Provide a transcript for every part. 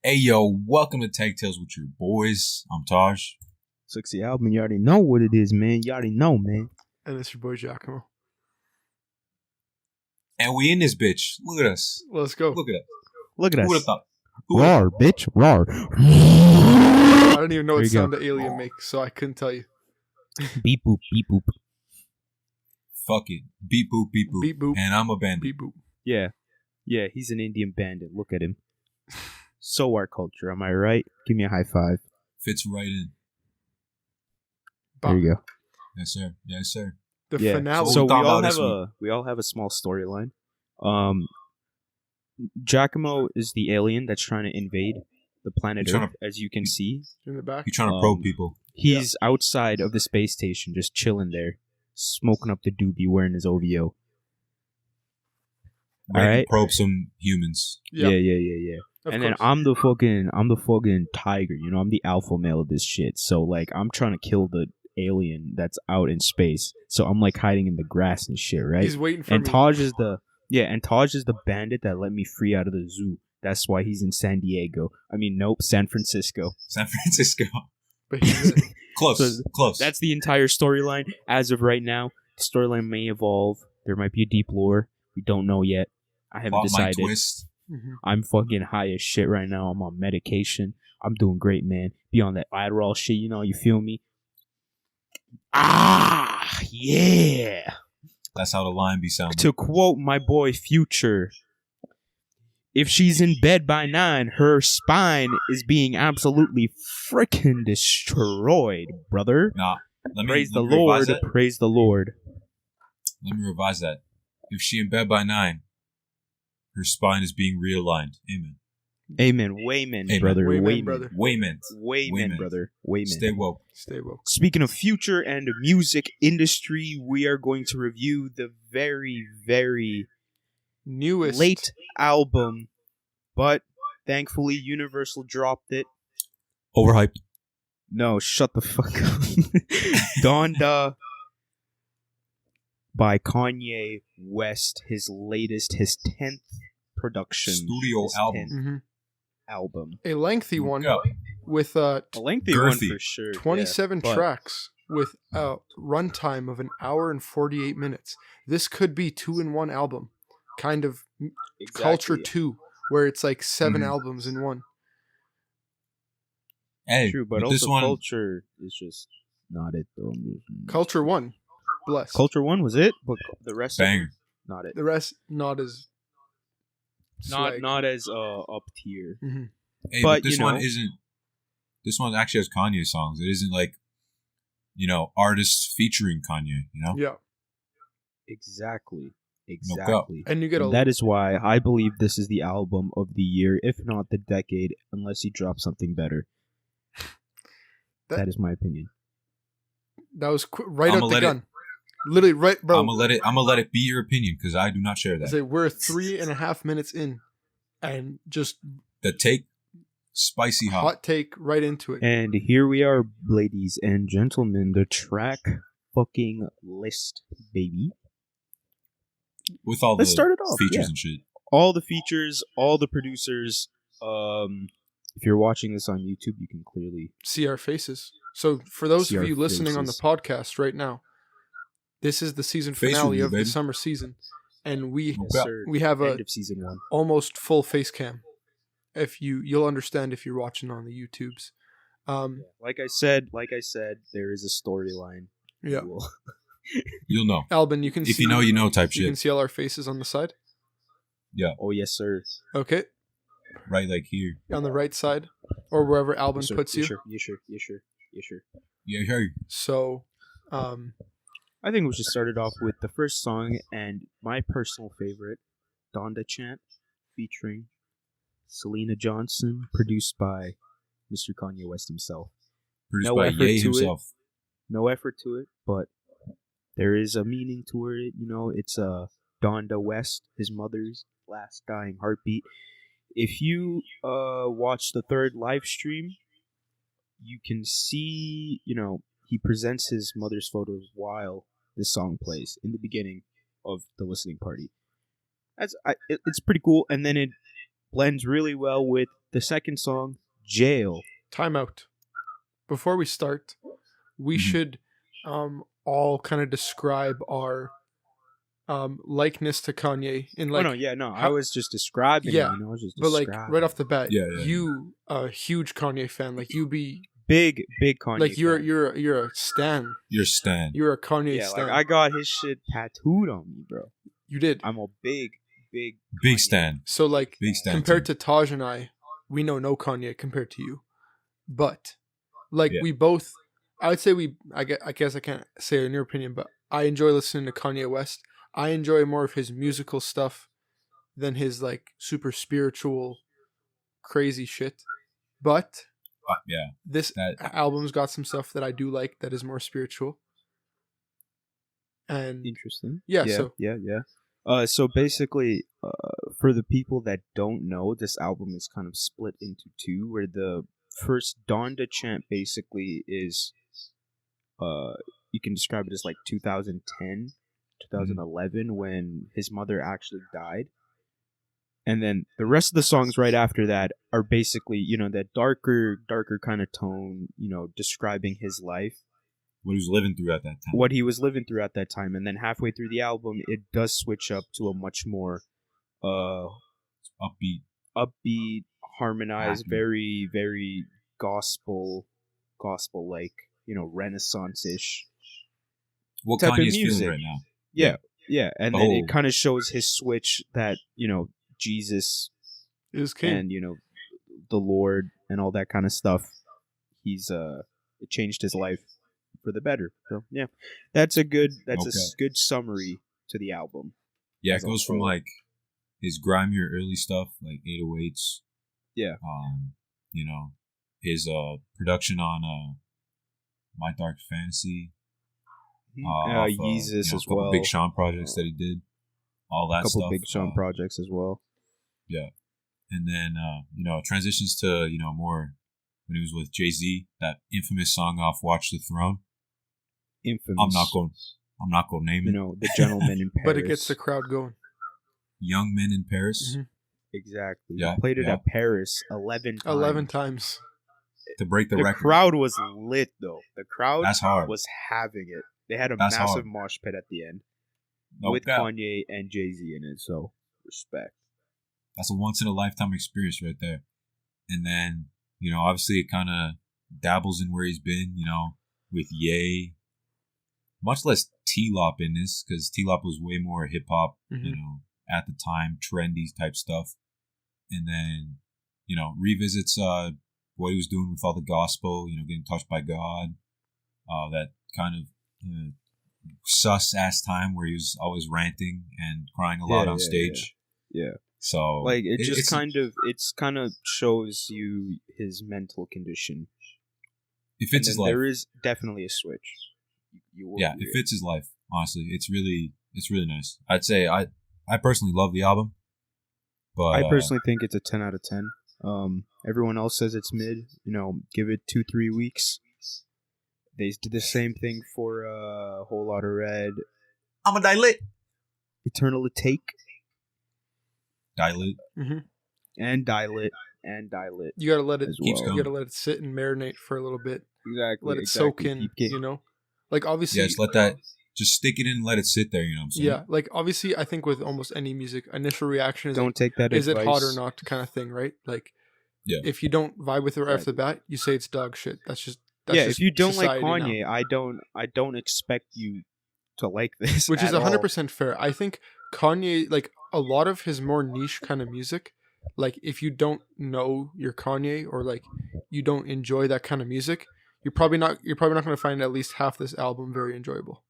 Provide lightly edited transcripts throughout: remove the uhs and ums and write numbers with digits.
Hey yo, welcome to Tag Tales with your boys. I'm Taj. Sexy album, you already know what it is, man. You already know, man. And it's your boy Giacomo. And we in this bitch. Look at us. Let's go. Look at us. Look at Who would have us. thought? Roar, bitch. Roar. I don't even know what There you sound go. the alien makes, so I couldn't tell you. Beep boop, beep boop. Fuck it. Beep boop, beep boop. Beep boop. And I'm a bandit. Beep boop. Yeah. Yeah, he's an Indian bandit. Look at him. So our culture, am I right? Give me a high five. Fits right in. There you go. Yes, sir. Yes, sir. The Yeah. finale. So we thought all about have this we all have a small storyline. Giacomo is the alien that's trying to invade the planet He's trying Earth, as you can see. in the back. You trying to probe people. He's outside of the space station, just chilling there, smoking up the doobie, wearing his OVO. Ready to Alright. probe some humans. Yeah. Yeah. Of And then course. I'm the fucking tiger, you know, I'm the alpha male of this shit. So like I'm trying to kill the alien that's out in space. So I'm like hiding in the grass and shit, right? He's waiting for And me. Taj is the bandit that let me free out of the zoo. That's why he's in San Diego. I mean, nope, San Francisco. San Francisco. But he's in. Close. So Close. That's the entire storyline as of right now. The storyline may evolve. There might be a deep lore. We don't know yet. I haven't Plot might decided. twist. Mhm. I'm fucking high as shit right now. I'm on medication. I'm doing great, man. Be on that Adderall shit, you know, you feel me? Ah, yeah. That's how the line be sounding. To quote my boy Future, if she's in bed by 9, her spine is being absolutely freaking destroyed, brother. Nah. Praise the let me revise Lord. that. Praise the Lord. Let me revise that. If she in bed by 9, her spine is being realigned. Amen. Amen. Wayman, Amen. brother. Wayman, Wayman, brother. Wayment. Wayman, brother. Wayman. Stay woke. Stay woke. Speaking of future and music industry, we are going to review the very, very Newest. late album, but thankfully Universal dropped it. Overhyped. No, shut the fuck up. Donda by Kanye West, his 10th production. Studio his album. 10th Mhm. album. A lengthy one Go. with A lengthy one Girthy. for sure. 27 but- tracks with a runtime of an hour and 48 minutes. This could be 2-in-1 album. Kind of Exactly. Culture 2, where it's like 7 Mhm. albums in one. Hey, True, but with this also one, Culture is just not it though. Culture 1, blessed. Culture 1 was it, but the rest of banger. it, not it. The rest, not as swag. Not as up tier. Mhm. Hey, But, but this you one know- isn't. This one actually has Kanye songs. It isn't like, artists featuring Kanye. Yeah. Exactly. doubt. Exactly. And you get a And that is why I believe this is the album of the year, if not the decade, unless he drops something better. That- That is my opinion. that was right I'ma out the let gun. Literally right, bro. I'm gonna let it be your opinion because I do not share I that. say we're 3.5 minutes in, and just The take, spicy hot. hot take right into it. And here we are, ladies and gentlemen, the track fucking list, baby. With all Let's the start it off, features yeah. and shit. All the features, all the producers. If you're watching this on YouTube, you can clearly See our faces. So for those See of our you listening on the faces. podcast right now, this is the season Face finale review, of the baby. summer season, and we Okay. Yes, sir. we have End a of season 1. almost full face cam. If you'll understand if you're watching on the YouTubes. Like I said, there is a storyline. Yeah. We'll- You'll know. Albin, you can If see you know, you know type you can shit. see all our faces on the side. Oh yes, sir. Okay, Right, like here. on the right side, or wherever Albin Yes, sir. puts you. Yes, sure. Yes, sure. Yeah, hey. So, I think we should start it off with the first song and my personal favorite, Donda Chant, featuring Selena Johnson, produced by Mr. Kanye West himself. Produced No by effort Ye to it. himself. No effort to it, but there is a meaning to it. It's Donda West, his mother's last dying heartbeat. If you watch the third live stream, you can see, he presents his mother's photos while this song plays in the beginning of the listening party. It's pretty cool, and then it blends really well with the second song, Jail. Timeout. Before we start, we should all kind of describe our likeness to Kanye in like. I was just describing. Yeah, I was just but like describing. right off the bat, Yeah. you a huge Kanye fan. Like you be big Kanye. like fan. you're a stan. You're Stan. You're a Kanye Yeah, stan. like I got his shit tattooed on me, bro. You did. I'm a big Big Kanye. Stan. So like Big Stan. compared to Taj and I, we know no Kanye compared to you, but like Yeah. we both, I would say I guess I can't say in your opinion, but I enjoy listening to Kanye West. I enjoy more of his musical stuff than his like super spiritual, crazy shit. But yeah. this album's got some stuff that I do like that is more spiritual. And Interesting. Yeah. So basically, for the people that don't know, this album is kind of split into two, where the first Donda chant basically is, you can describe it as like 2010, 2011, when his mother actually died. And then the rest of the songs right after that are basically, that darker kind of tone, describing his life. What he was living through at that time. What he was living through at that time. And then halfway through the album, it does switch up to a much more upbeat, harmonized, Happy. very, very gospel-like, Renaissance-ish what type of Kanye's music. feeling right now. Yeah. And then it kind of shows his switch that, Jesus is king. and, the Lord and all that kind of stuff. He's, it changed his life for the better. So, yeah, that's a good summary to the album. Yeah, it goes from like his grimier early stuff, like 808s. Yeah. His production on My Dark Fantasy. Yeezus as well. A couple Big Sean projects that he did. All that stuff. A couple Big Sean projects as well. Yeah. And then, transitions to, more when he was with Jay-Z, that infamous song off Watch the Throne. Infamous. I'm not going to name it. The Gentleman in Paris. But it gets the crowd going. Young Men in Paris. Mm-hmm. Exactly. Yeah, He played it at Paris 11 times. 11 times. To break the record. The crowd was lit, though. The crowd That's hard. was having it. They had a That's massive hard. mosh pit at the end. No with doubt. Kanye and Jay-Z in it, so respect. That's a once-in-a-lifetime experience right there. And then, obviously it kind of dabbles in where he's been, with Ye. Much less T-Lop in this, because T-Lop was way more hip-hop, at the time, trendy type stuff. And then, revisits what he was doing with all the gospel, getting touched by God. That kind of sus-ass time where he was always ranting and crying a lot on stage. Yeah. So like it's kind of shows you his mental condition. It fits his life. There is definitely a switch. It fits his life. Honestly, it's really nice. I'd say I personally love the album, but I personally think it's a 10 out of 10. Everyone else says it's mid. Give it 2-3 weeks. They did the same thing for a Whole Lotta Red. I'm a dilate. Eternal Take. Dilate. Mm-hmm. And Dilate. You gotta let it. Keeps You gotta let it sit and marinate for a little bit. Exactly. Let it soak in. Like obviously. Yeah, just stick it in and let it sit there. You know what I'm saying? Yeah, like obviously, I think with almost any music, initial reaction is don't take that. Is advice. it hot or not? Kind of thing, right? Like, if you don't vibe with it right off the bat, you say it's dog shit. That's just if you don't like Kanye, now. I don't expect you to like this, which is 100% fair. I think Kanye, like a lot of his more niche kind of music, like if you don't know your Kanye or like you don't enjoy that kind of music, you're probably not going to find at least half this album very enjoyable.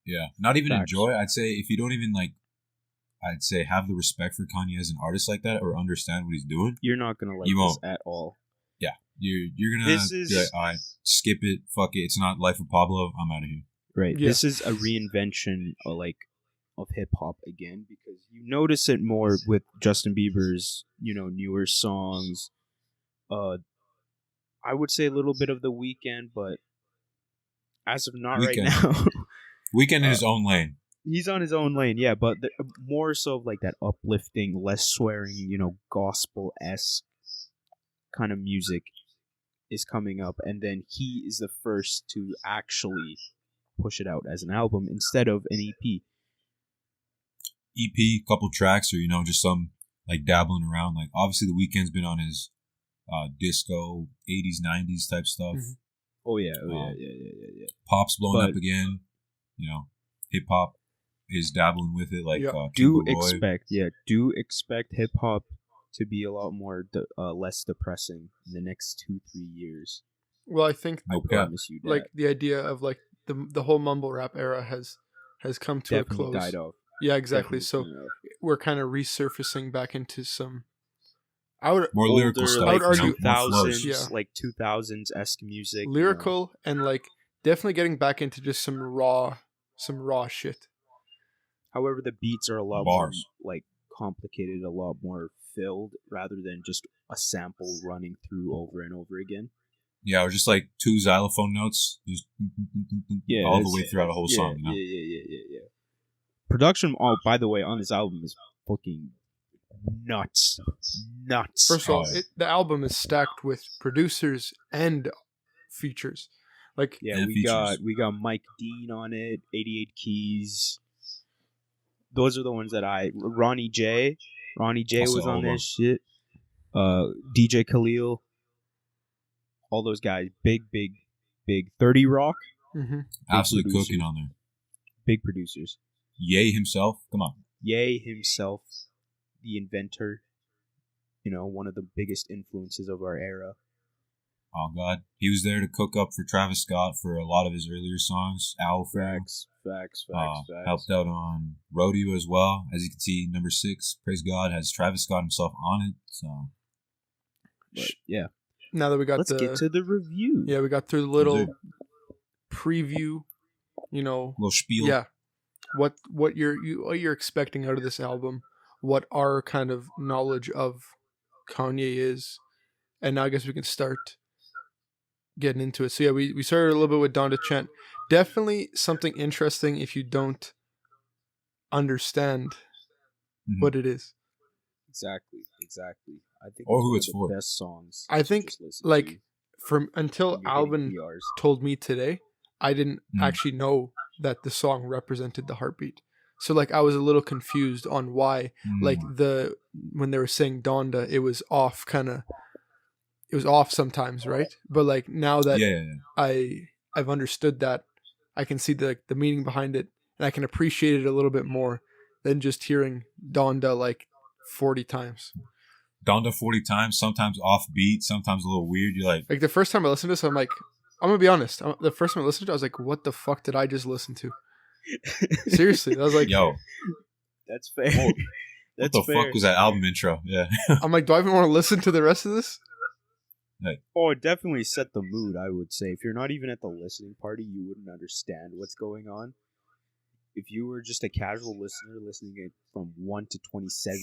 Yeah, not even Facts. enjoy. I'd say if you don't even I'd say have the respect for Kanye as an artist like that or understand what he's doing, you're not gonna like this at all. Yeah, you're gonna be like, all right, skip it, fuck it. It's not Life of Pablo. I'm out of here. Right. Yeah. This is a reinvention of hip hop again, because you notice it more with Justin Bieber's newer songs. I would say a little bit of The Weeknd, but as of not right now. Weeknd in his own lane. He's on his own lane, yeah, but more so of like that uplifting, less swearing, gospel-esque kind of music is coming up, and then he is the first to actually push it out as an album instead of an EP. EP, couple tracks, or just some like dabbling around. Like obviously, The Weeknd's been on his disco 80s 90s type stuff. Mm-hmm. Oh yeah, yeah. Pop's blown up again. Hip hop is dabbling with it. Like do expect hip hop to be a lot more less depressing in the next 2-3 years. Well, I think I promise you that. Like the idea of like the whole mumble rap era has come to definitely a close. Died off. Yeah, exactly. Definitely so we're kind of resurfacing back into some. More lyrical stuff. I would argue 2000s, like 2000s esque music. Lyrical and like definitely getting back into just some raw shit. However, the beats are a lot more like complicated, a lot more filled, rather than just a sample running through over and over again. Yeah, or just like 2 xylophone notes, just all the way throughout a whole song. Yeah. Production, by the way, on this album is fucking nuts. First of all, the album is stacked with producers and features. Like we got Mike Dean on it, 88 Keys. Those are the ones that Ronnie J was on this shit. DJ Khalil, all those guys, big 30 Rock, absolutely cooking on there. Big producers. Ye himself, come on. Ye himself, the inventor. One of the biggest influences of our era. Oh God, he was there to cook up for Travis Scott for a lot of his earlier songs. Owl Facts. Helped out on Rodeo as well. As you can see, number 6, praise God, has Travis Scott himself on it. So, but, yeah. Now that we got let's get to the review. Yeah, we got through the little preview. Little spiel. Yeah, what you're expecting out of this album, what our kind of knowledge of Kanye is, and now I guess we can start getting into it. So yeah, we started a little bit with Donda Chant. Definitely something interesting if you don't understand what it is. Exactly. I think or who it's for. The best songs. I think until Alvin told me today, I didn't actually know that the song represented the heartbeat. So like I was a little confused on why like when they were saying Donda, it was off sometimes, right? But like now that I've understood that, I can see the meaning behind it, and I can appreciate it a little bit more than just hearing Donda like 40 times. Donda 40 times, sometimes off beat, sometimes a little weird. You're like the first time I listened to this, I'm gonna be honest. The first time I listened to it, I was like, what the fuck did I just listen to? Seriously. I was like, yo, that's fair. What the fuck was that album intro? Yeah. I'm like, do I even want to listen to the rest of this? It definitely set the mood, I would say. If you're not even at the listening party, you wouldn't understand what's going on. If you were just a casual listener listening it from 1 to 27,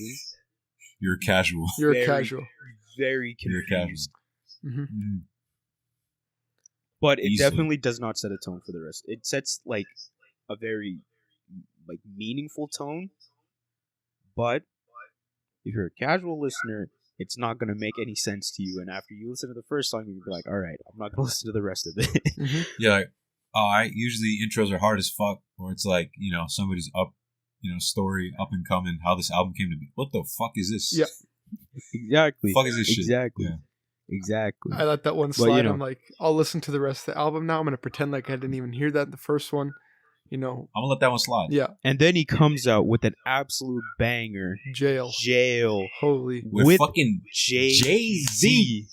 you're casual. You're a casual. Very confused. You're casual. Mm-hmm. But it definitely does not set a tone for the rest. It sets like a very like meaningful tone. But if you're a casual listener, it's not going to make any sense to you. And after you listen to the first song, you'll be like, all right, I'm not going to listen to the rest of it. Mm-hmm. Yeah, like, usually intros are hard as fuck, or it's like, somebody's up, story, up and coming, how this album came to be. What the fuck is this? Yeah. Exactly. Fuck is this shit? Exactly. Yeah. Exactly. I let that one slide. I'm like, I'll listen to the rest of the album now. I'm going to pretend like I didn't even hear that in the first one. I'm going to let that one slide. Yeah. And then he comes out with an absolute banger. Jail. Holy. With fucking Jay-Z.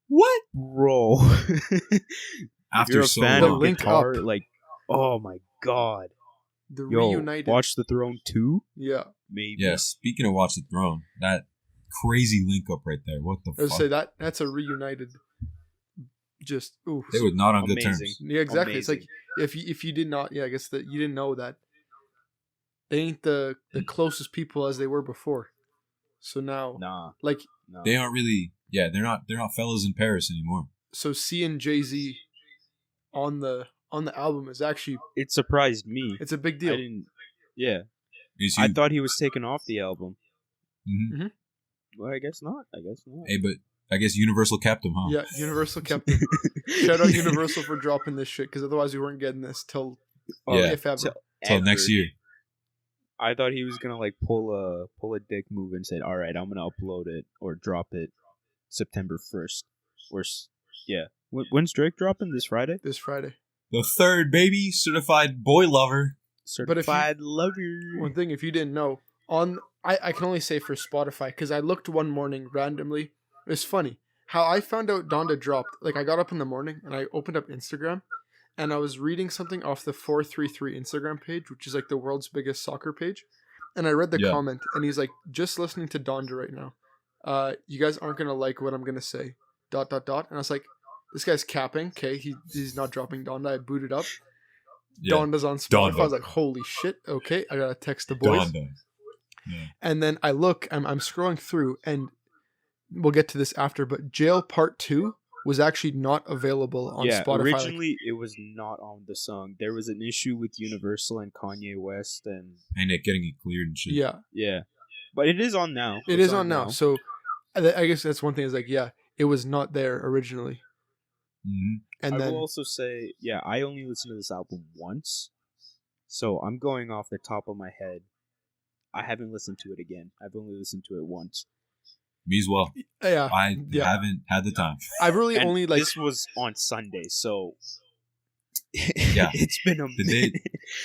What? Bro. After you're a so fan long. of guitar, like, oh my God. Reunited. Watch the Throne 2? Yeah. Maybe. Yeah, speaking of Watch the Throne, that crazy link up right there. What the fuck? I would say that's a reunited. Just ooh. They were not on good terms. Yeah, exactly. Amazing. It's like if you did not, I guess that you didn't know that they ain't the closest people as they were before. So now, they aren't really. Yeah, they're not fellas in Paris anymore. So seeing Jay-Z on the album is actually, it surprised me. It's a big deal. I thought he was taken off the album. Mm-hmm. Well, I guess not. Hey, but I guess Universal kept him, huh? Yeah, Universal kept him. Shout out Universal for dropping this shit, because otherwise we weren't getting this till if ever. Till next year. I thought he was gonna like pull a dick move and said, "All right, I'm gonna upload it or drop it September 1st." When's Drake dropping? This Friday? This Friday. The third, baby, certified boy lover. Certified lover. One thing, if you didn't know, I can only say for Spotify, because I looked one morning randomly. It's funny how I found out Donda dropped. Like, I got up in the morning and I opened up Instagram, and I was reading something off the 433 Instagram page, which is like the world's biggest soccer page. And I read the comment, and he's like, "Just listening to Donda right now. You guys aren't gonna like what I'm gonna say. ... And I was like, this guy's capping. Okay, he's not dropping Donda. I booted up. Yeah. Donda's on Spotify. Donda. I was like, holy shit. Okay, I gotta text the boys. Donda. Yeah. And then I look, I'm scrolling through, and we'll get to this after, but Jail Part 2 was actually not available on Spotify. Originally it was not on the song. There was an issue with Universal and Kanye West and it getting it cleared and shit. Yeah. But it is on now. It is on now. So I guess that's one thing, is like, it was not there originally. Mm-hmm. And I will also say, I only listened to this album once, so I'm going off the top of my head. I haven't listened to it again. I've only listened to it once. Me as well. Yeah, I haven't had the time. I've really only like this was on Sunday, so it's been a minute.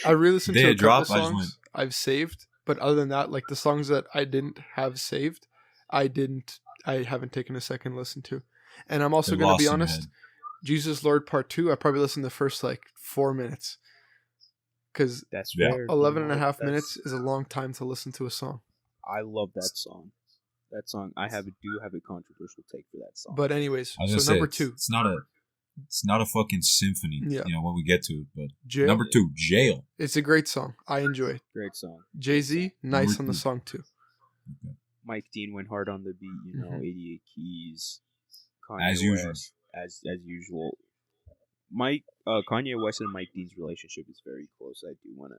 I really listened to a couple songs I've saved, but other than that, like the songs that I didn't have saved, I haven't taken a second listen to. And I'm also going to be honest. Jesus Lord Part 2, I probably listened to the first like 4 minutes. Because 11 and a half minutes is a long time to listen to a song. I love that song. I do have a controversial take for that song. But anyways, so number 2. It's not a fucking symphony, when we get to it. But Jail, number 2, Jail. It's a great song. I enjoy it. Great song. Jay-Z, nice on the song too. Okay. Mike Dean went hard on the beat, 88 keys. As usual. As usual. Kanye West and Mike Dean's relationship is very close. I do want to...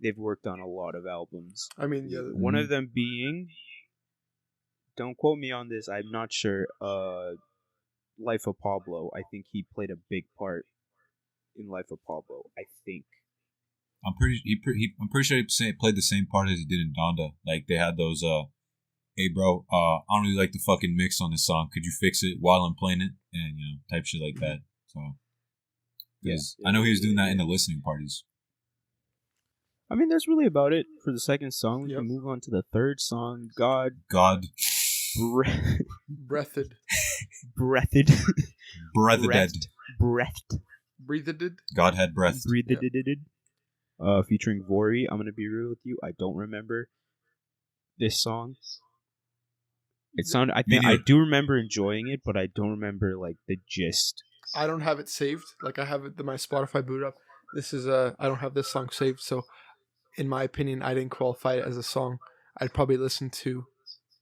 They've worked on a lot of albums. I mean, one of them being... Don't quote me on this. I'm not sure. Life of Pablo. I think he played a big part in Life of Pablo. I think. I'm pretty sure he played the same part as he did in Donda. Like they had those. Hey bro, I don't really like the fucking mix on this song. Could you fix it while I'm playing it? And type shit like that. So. I know he was doing that in the listening parties. I mean, that's really about it for the second song. We can move on to the third song. God. Breathed. God had breath. Featuring Vori. I'm gonna be real with you. I don't remember this song. It sounded. I do remember enjoying it, but I don't remember like the gist. I don't have it saved. Like I have it my Spotify boot up. I don't have this song saved, so in my opinion, I didn't qualify it as a song I'd probably listen to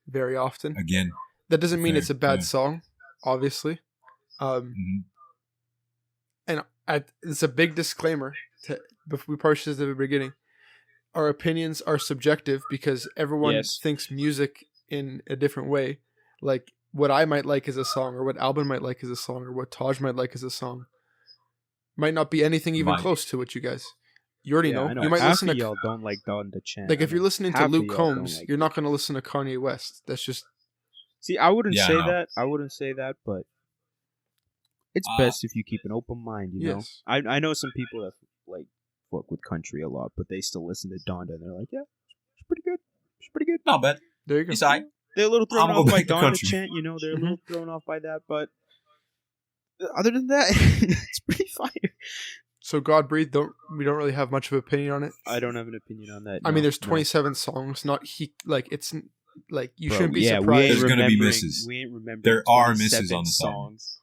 very often. Again, that doesn't mean it's a bad song, obviously. And it's a big disclaimer. We probably should say at the beginning. Our opinions are subjective because everyone thinks music in a different way. Like what I might like as a song, or what Albin might like as a song, or what Taj might like as a song, might not be anything even close to what you guys. You already know. You might listen to y'all don't like Donda chant. Like if you're listening to Luke Combs, you're not going to listen to Kanye West. That's just. See, I wouldn't say that. I wouldn't say that, but it's best if you keep an open mind. You know, I know some people that like fuck with country a lot, but they still listen to Donda and they're like, yeah, it's pretty good. It's pretty good. Not bad. There you go. They're a little thrown off by Donda chant. They're a little thrown off by that, but other than that, it's pretty fire. So God Breathe, we don't really have much of an opinion on it. I don't have an opinion on that. I mean, there's 27 songs. It's like you shouldn't be surprised. There's gonna be misses. We ain't remembering. There are misses on the songs.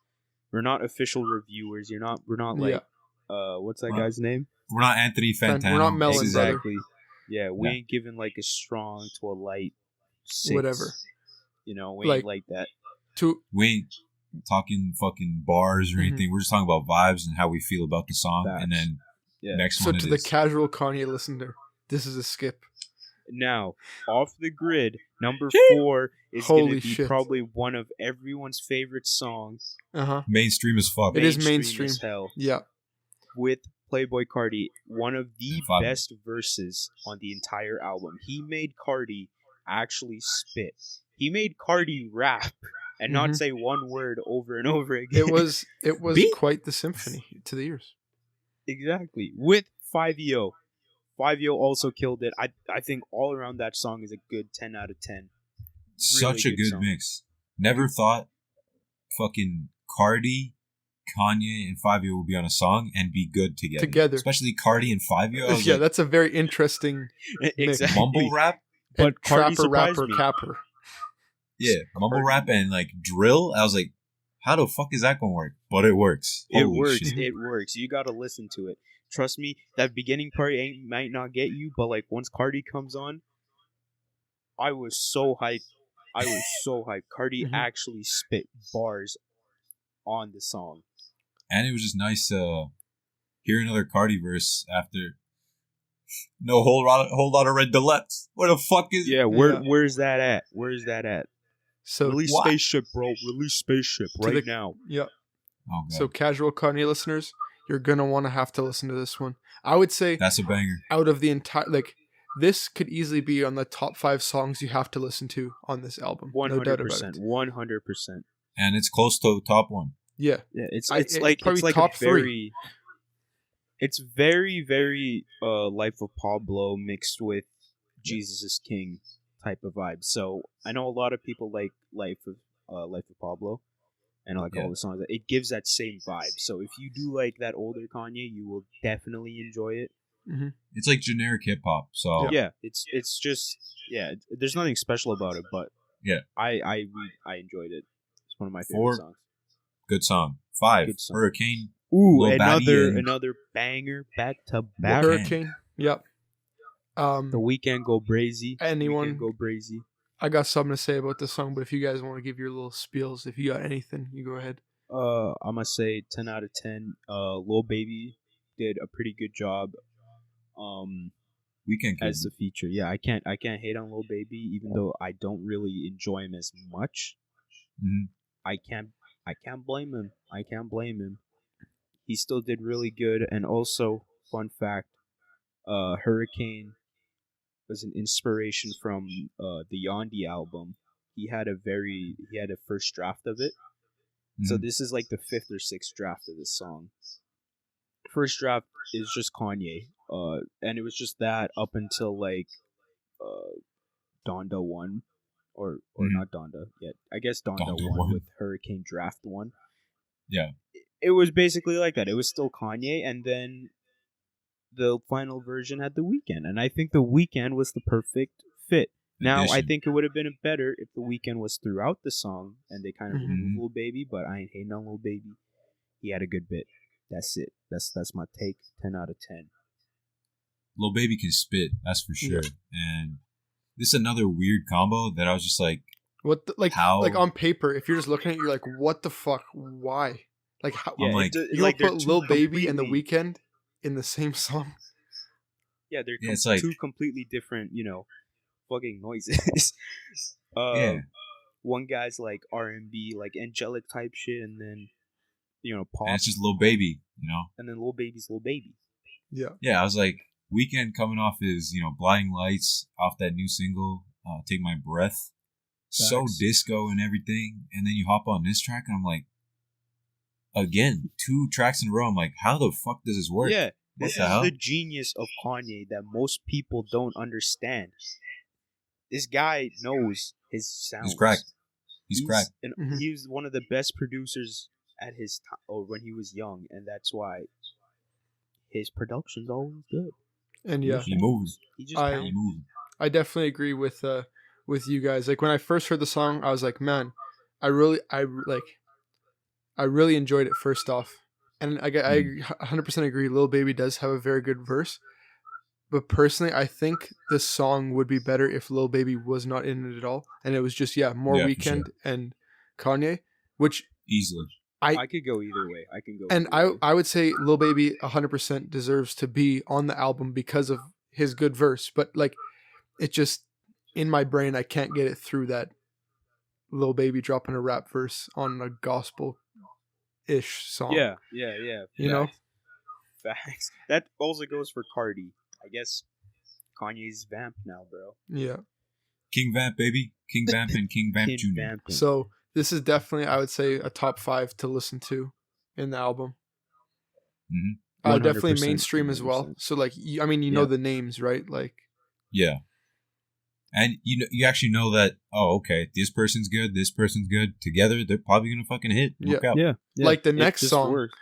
We're not official reviewers. We're not like what's that guy's name? We're not Anthony Fantano. We're not Melon, exactly. Brother. Yeah, we ain't giving like a strong to a light 6. Whatever. We ain't like that. We ain't talking fucking bars or anything. We're just talking about vibes and how we feel about the song. Facts. And then next one. So to the casual Kanye listener, this is a skip. Now, off the grid, number 4 is going Holy to be shit. probably one of everyone's favorite songs. Mainstream as fuck. It is Mainstream mainstream. as hell. Yeah. With Playboy Cardi, one of the And Fabio. best verses on the entire album. He made Cardi actually spit. He made Cardi rap and not Mhm. say one word over and over again. It was Beat? quite the symphony to the ears. Exactly. With 5EO. 5EO also killed it. I think all around that song is a good 10 out of 10. Such a good good song. mix. Never thought fucking Cardi, Kanye, and Fabio would be on a song and be good together. Especially Cardi and Fabio. I was Yeah, like, that's a very interesting mix. Exactly. mumble rap. But And Cardi trapper, surprised rapper, me. capper. Yeah, mumble Cardi. rap and like drill. I was like, how the fuck is that gonna work? But it works. It Holy works. shit. It works. You gotta listen to it. Trust me, that beginning part might not get you, but like once Cardi comes on, I was so hyped. Cardi Mhm. actually spit bars on the song. And it was just nice to hear another Cardi verse after no whole lot of red deluxe. Where the fuck is Yeah, where's that at? Where's that at? So Release What? Spaceship, bro. Release Spaceship To right the- now. yeah. Oh god. So casual Kanye listeners, you're gonna want to have to listen to this one. I would say That's a banger. out of the entire this could easily be on the top 5 songs you have to listen to on this album. No doubt about 100%. it. 100%. And it's close to the top one. Yeah. Yeah, it's probably like top a very, it's very very Life of Pablo mixed with Jesus is King type of vibe. So I know a lot of people like Life of Pablo, and like Yeah. all the songs. It gives that same vibe. So if you do like that older Kanye, you will definitely enjoy it. It's like generic hip hop. So Yeah, it's just there's nothing special about it, but Yeah. I enjoyed it. It's one of my favorite 4, songs. good song. 5, Good song. Hurricane. Ooh, Lil Baddie and- another banger back to back. Hurricane. Hurricane. Yep. The Weeknd go brazy. Anyone- Weeknd go brazy. I got something to say about this song, but if you guys want to give your little spiels, if you got anything, you go ahead. I'm gonna say 10 out of 10. Lil Baby did a pretty good job. Weekend As the feature, yeah, I can't hate on Lil Baby, even though I don't really enjoy him as much. Mhm. I can't blame him. I can't blame him. He still did really good, and also fun fact, Hurricane was an inspiration from the Yandi album. He had a first draft of it. So Mhm. this is like the 5th or 6th draft of this song. First draft is just Kanye, and it was just that up until like Donda 1, or not Donda yet. I guess Donda Donda 1 1. with Hurricane Draft 1. Yeah. It was basically like that. It was still Kanye, and then the final version had The Weeknd, and I think The Weeknd was the perfect fit. Now, I Addition. think it would have been better if The Weeknd was throughout the song, and they kind of Mhm. removed Lil Baby, but I ain't hating on Lil Baby. He had a good bit. That's it. That's my take. 10 out of 10. Lil Baby can spit, that's for sure. And this is another weird combo that I was just like, What the, How- like on paper, if you're just looking at it, you're like, what the fuck? Why? Like how I'm like- you like put Lil Baby and The completely- Weeknd in the same song? Yeah, they're Yeah, it's like- two completely different, fucking noises. yeah. One guy's like R&B, like angelic type shit, and then pop, And it's just Lil Baby, and then Lil Baby's Lil Baby. Yeah. Yeah, I was like, Weekend coming off his, Blinding Lights, off that new single, Take My Breath. So Facts. disco and everything. And then you hop on this track and I'm like, again, 2 tracks in a row. I'm like, how the fuck does this work? Yeah, this the is hell? the genius of Kanye that most people don't understand. This guy knows his sounds. He's cracked. He's cracked. And Mhm. he was one of the best producers at his time, or when he was young, and that's why his production's always good. And yeah, He moves. He just I- He pounds. moves. I definitely agree with you guys. Like when I first heard the song, I was like, man, I really enjoyed it first off. And I 100% agree. Lil Baby does have a very good verse. But personally, I think this song would be better if Lil Baby was not in it at all. And it was just, more Yeah, for Weeknd and Kanye, which Easily. I could go either way. I can go. and either way. I would say Lil Baby 100% deserves to be on the album because of his good verse. But like, it just in my brain I can't get it through that Lil Baby dropping a rap verse on a gospel-ish song. Yeah. You know? Facts. That also goes for Cardi. I guess Kanye's vamp now, bro. Yeah. King Vamp, baby. King Vamp and King Vamp Jr. Vamping. So this is definitely, I would say, a top 5 to listen to in the album. Mm-hmm. Definitely 100%, mainstream as well. 100%. So like, you know the names, right? Like, Yeah. And you actually know that, oh, okay, this person's good, this person's good. Together, they're probably going to fucking hit. No Yeah. cap. Yeah. like the It next just song. works.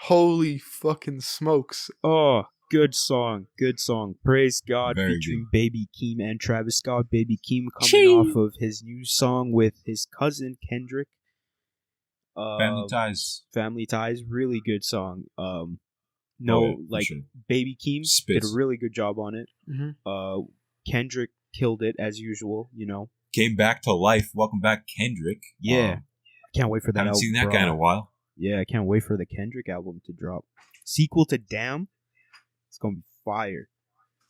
Holy fucking smokes. Oh, good song. Good song. Praise God, Very featuring Baby Keem and Travis Scott. Baby Keem coming off of his new song with his cousin Kendrick. Family Ties. Family Ties. Really good song. Oh, yeah, for sure. Baby Keem did Spits. a really good job on it. Mm-hmm. Kendrick killed it as usual, you know. Came back to life. Welcome back, Kendrick. Yeah. I can't wait for that Haven't album. seen that guy in a while. Yeah, I can't wait for the Kendrick album to drop. Sequel to Damn. It's gonna be fire.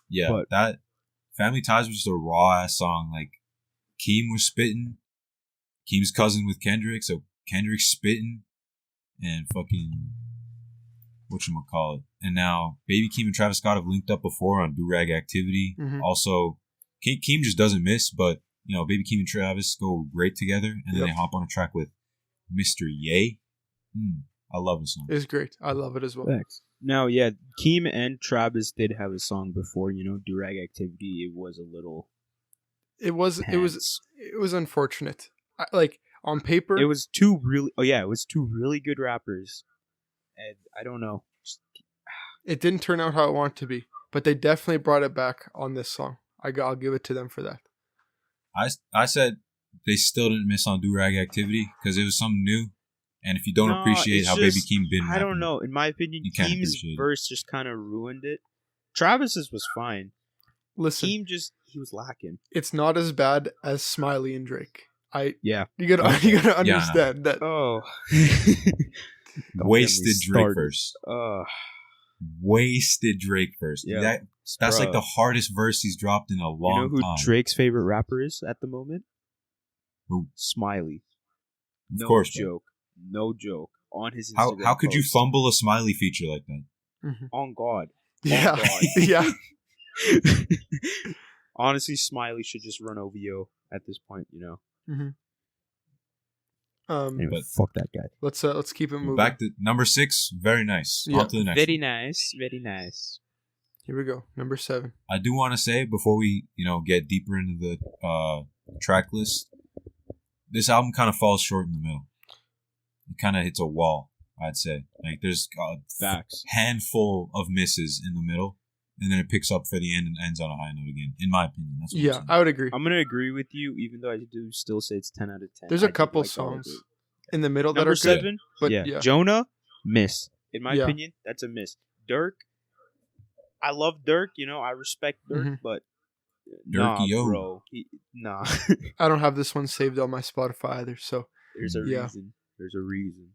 Yeah, But- that Family Ties was just a raw ass song. Like Keem was spitting. Keem's cousin with Kendrick, so Kendrick's spitting, and fucking whatchamacallit. And now Baby Keem and Travis Scott have linked up before on Do Rag Activity. Mhm. Also, Keem just doesn't miss, but Baby Keem and Travis go great together, and then Yep. they hop on a track with Mr. Ye. I love the song. It's great. I love it as well. Thanks. Now, yeah, Keem and Travis did have a song before, Durag Activity. It was a little It was unfortunate. Like on paper, It was two really good rappers. And I don't know. it didn't turn out how it wanted to be, but they definitely brought it back on this song. I'll give it to them for that. I said they still didn't miss on Do Rag Activity because it was something new. And if you don't appreciate it's how just- Baby Keem been, I don't know. In my opinion, You can't Keem's appreciate it. verse just kind of ruined it. Travis's was fine. Listen, Keem he was lacking. it's not as bad as Smiley and Drake. Yeah. You gotta Okay. you gotta Yeah, I know. understand that. Oh. wasted Drake verse. Uh, Wasted Drake verse. Yeah. That's like Bruh. the hardest verse he's dropped in a you long know who time. Drake's favorite rapper is at the moment? Who? Smiley. Of No course, bro. joke. No joke. On his How Instagram could you post. fumble a Smiley feature like that? Mhm. On God. Yeah, God. yeah. Honestly, Smiley should just run OVO at this point, Anyway, But- fuck that guy. Let's keep it moving. Back to number 6. Very nice. Yeah. On to the next one. nice. Very nice. Here we go. Number 7. I do want to say before we, get deeper into the track list, this album kind of falls short in the middle. It kind of hits a wall, I'd say. Like there's a Facts. handful of misses in the middle, and then it picks up for the end and ends on a high note again. In my opinion, that's what I'm Yeah, saying. I would agree. I'm gonna agree with you, even though I do still say it's 10 out of 10. There's I a do couple like all of songs it. in the middle that Number are good, 7, but yeah. yeah. Jonah, miss. In my Yeah. opinion, that's a miss. Dirk, I love Dirk. I respect Dirk, Mhm. but nah, Dirky-o. bro. Nah. I don't have this one saved on my Spotify either, so There's a Yeah. reason. There's a reason.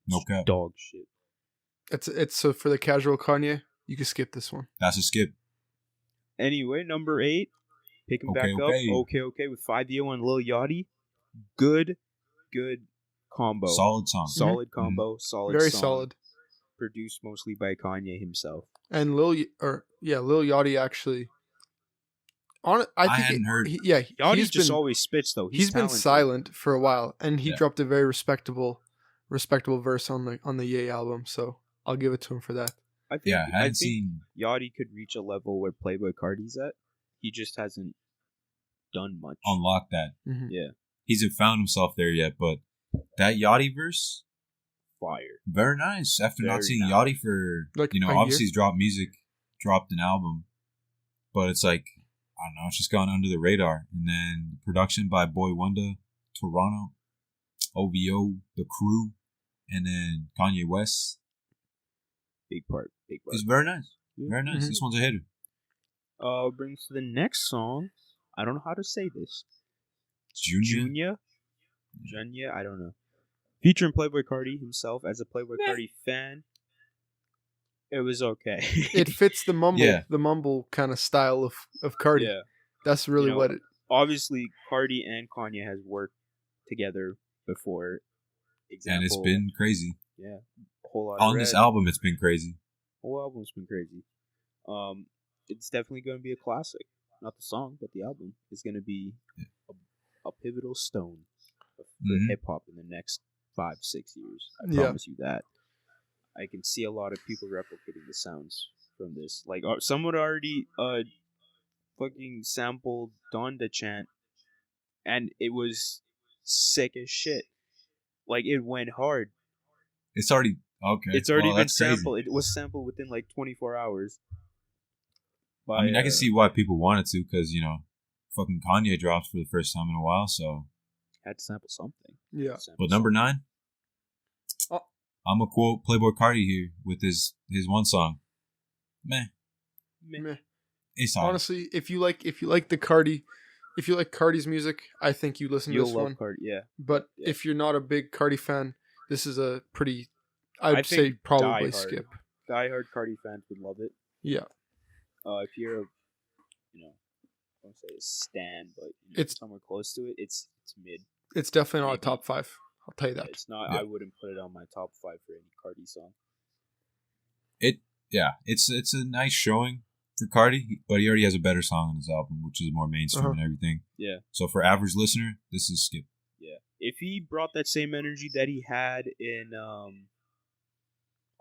No cap. Dog shit. it's so for the casual Kanye, you can skip this one. That's a skip. Anyway, number 8, picking Okay, back okay. up. Okay, with 5Yo and Lil Yachty. Good combo. Solid song. Solid combo. Solid Very song. solid. Produced mostly by Kanye himself. And Lil Yachty actually. I hadn't heard. Yachty he's just been always spits though. he's been talented. silent for a while, and he Yeah. dropped a very respectable verse on the Ye album. So I'll give it to him for that. I think, Yeah, I I hadn't think seen. Yachty could reach a level where Playboy Cardi's at. He just hasn't done much. Unlock that. Mhm. Yeah, He hasn't found himself there yet, but that Yachty verse, fire. very nice. After not Very seeing nice. Yachty for, Like a obviously year? he's dropped music, dropped an album, but it's like, I don't know, it's just gone under the radar. And then production by Boy Wonder, Toronto, OVO, The Crew, and then Kanye West. Big part. It's very nice. Yeah. Very nice. Mhm. This one's a hitter. Brings to the next song. I don't know how to say this. Junior. Junya, I don't know. Featuring Playboy Cardi himself as a Playboy Cardi fan. It was okay. It fits the mumble Yeah. kind of style of Cardi. Yeah. That's really You know, what it. obviously, Cardi and Kanye has worked together before. And it's Example, been crazy. yeah, a whole lot of On this red. album, it's been crazy. Whole album's been crazy. It's definitely going to be a classic. Not the song, but the album is going to be a pivotal stone for hip hop in the next 5-6 years. I promise you that. I can see a lot of people replicating the sounds from this. Like someone already fucking sampled Donda chant, and it was sick as shit. Like it went hard. It's already okay. It's already been that's sampled. crazy. It was sampled within like 24 hours. I mean, I can see why people wanted to, because fucking Kanye dropped for the first time in a while, so had to sample something. Yeah. But number 9, I'm gonna quote Playboy Cardi here with his one song. Meh. It's hard. Honestly, if you like the Cardi, if you like Cardi's music, I think you listen to this one. Cardi, yeah. But if you're not a big Cardi fan, this is a pretty, I'd say probably skip. Die-hard Cardi fans would love it. Yeah. If you're a, I don't say a stan, but it's somewhere close to it. It's mid. It's definitely not a top 5. I'll tell you that. It's not. Yeah. I wouldn't put it on my top 5 for any Cardi song. It's a nice showing for Cardi, but he already has a better song on his album, which is more mainstream and everything. Yeah. So for average listener, this is skip. Yeah. If he brought that same energy that he had in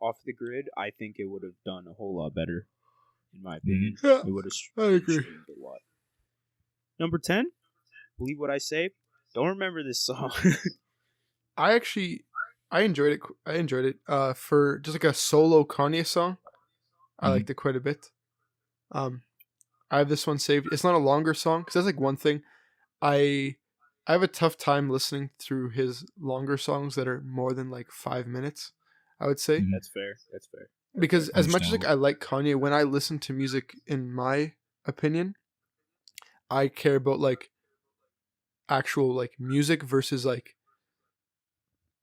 Off the Grid, I think it would have done a whole lot better. In my opinion, Yeah, it would have I agree. a lot. Number 10, Believe What I Say. Don't remember this song. I enjoyed it. I enjoyed it. For just like a solo Kanye song, I liked it quite a bit. I have this one saved. It's not a longer song because that's like one thing. I have a tough time listening through his longer songs that are more than like 5 minutes. I would say That's fair. Because as much as like I like Kanye, when I listen to music, in my opinion, I care about like actual like music versus like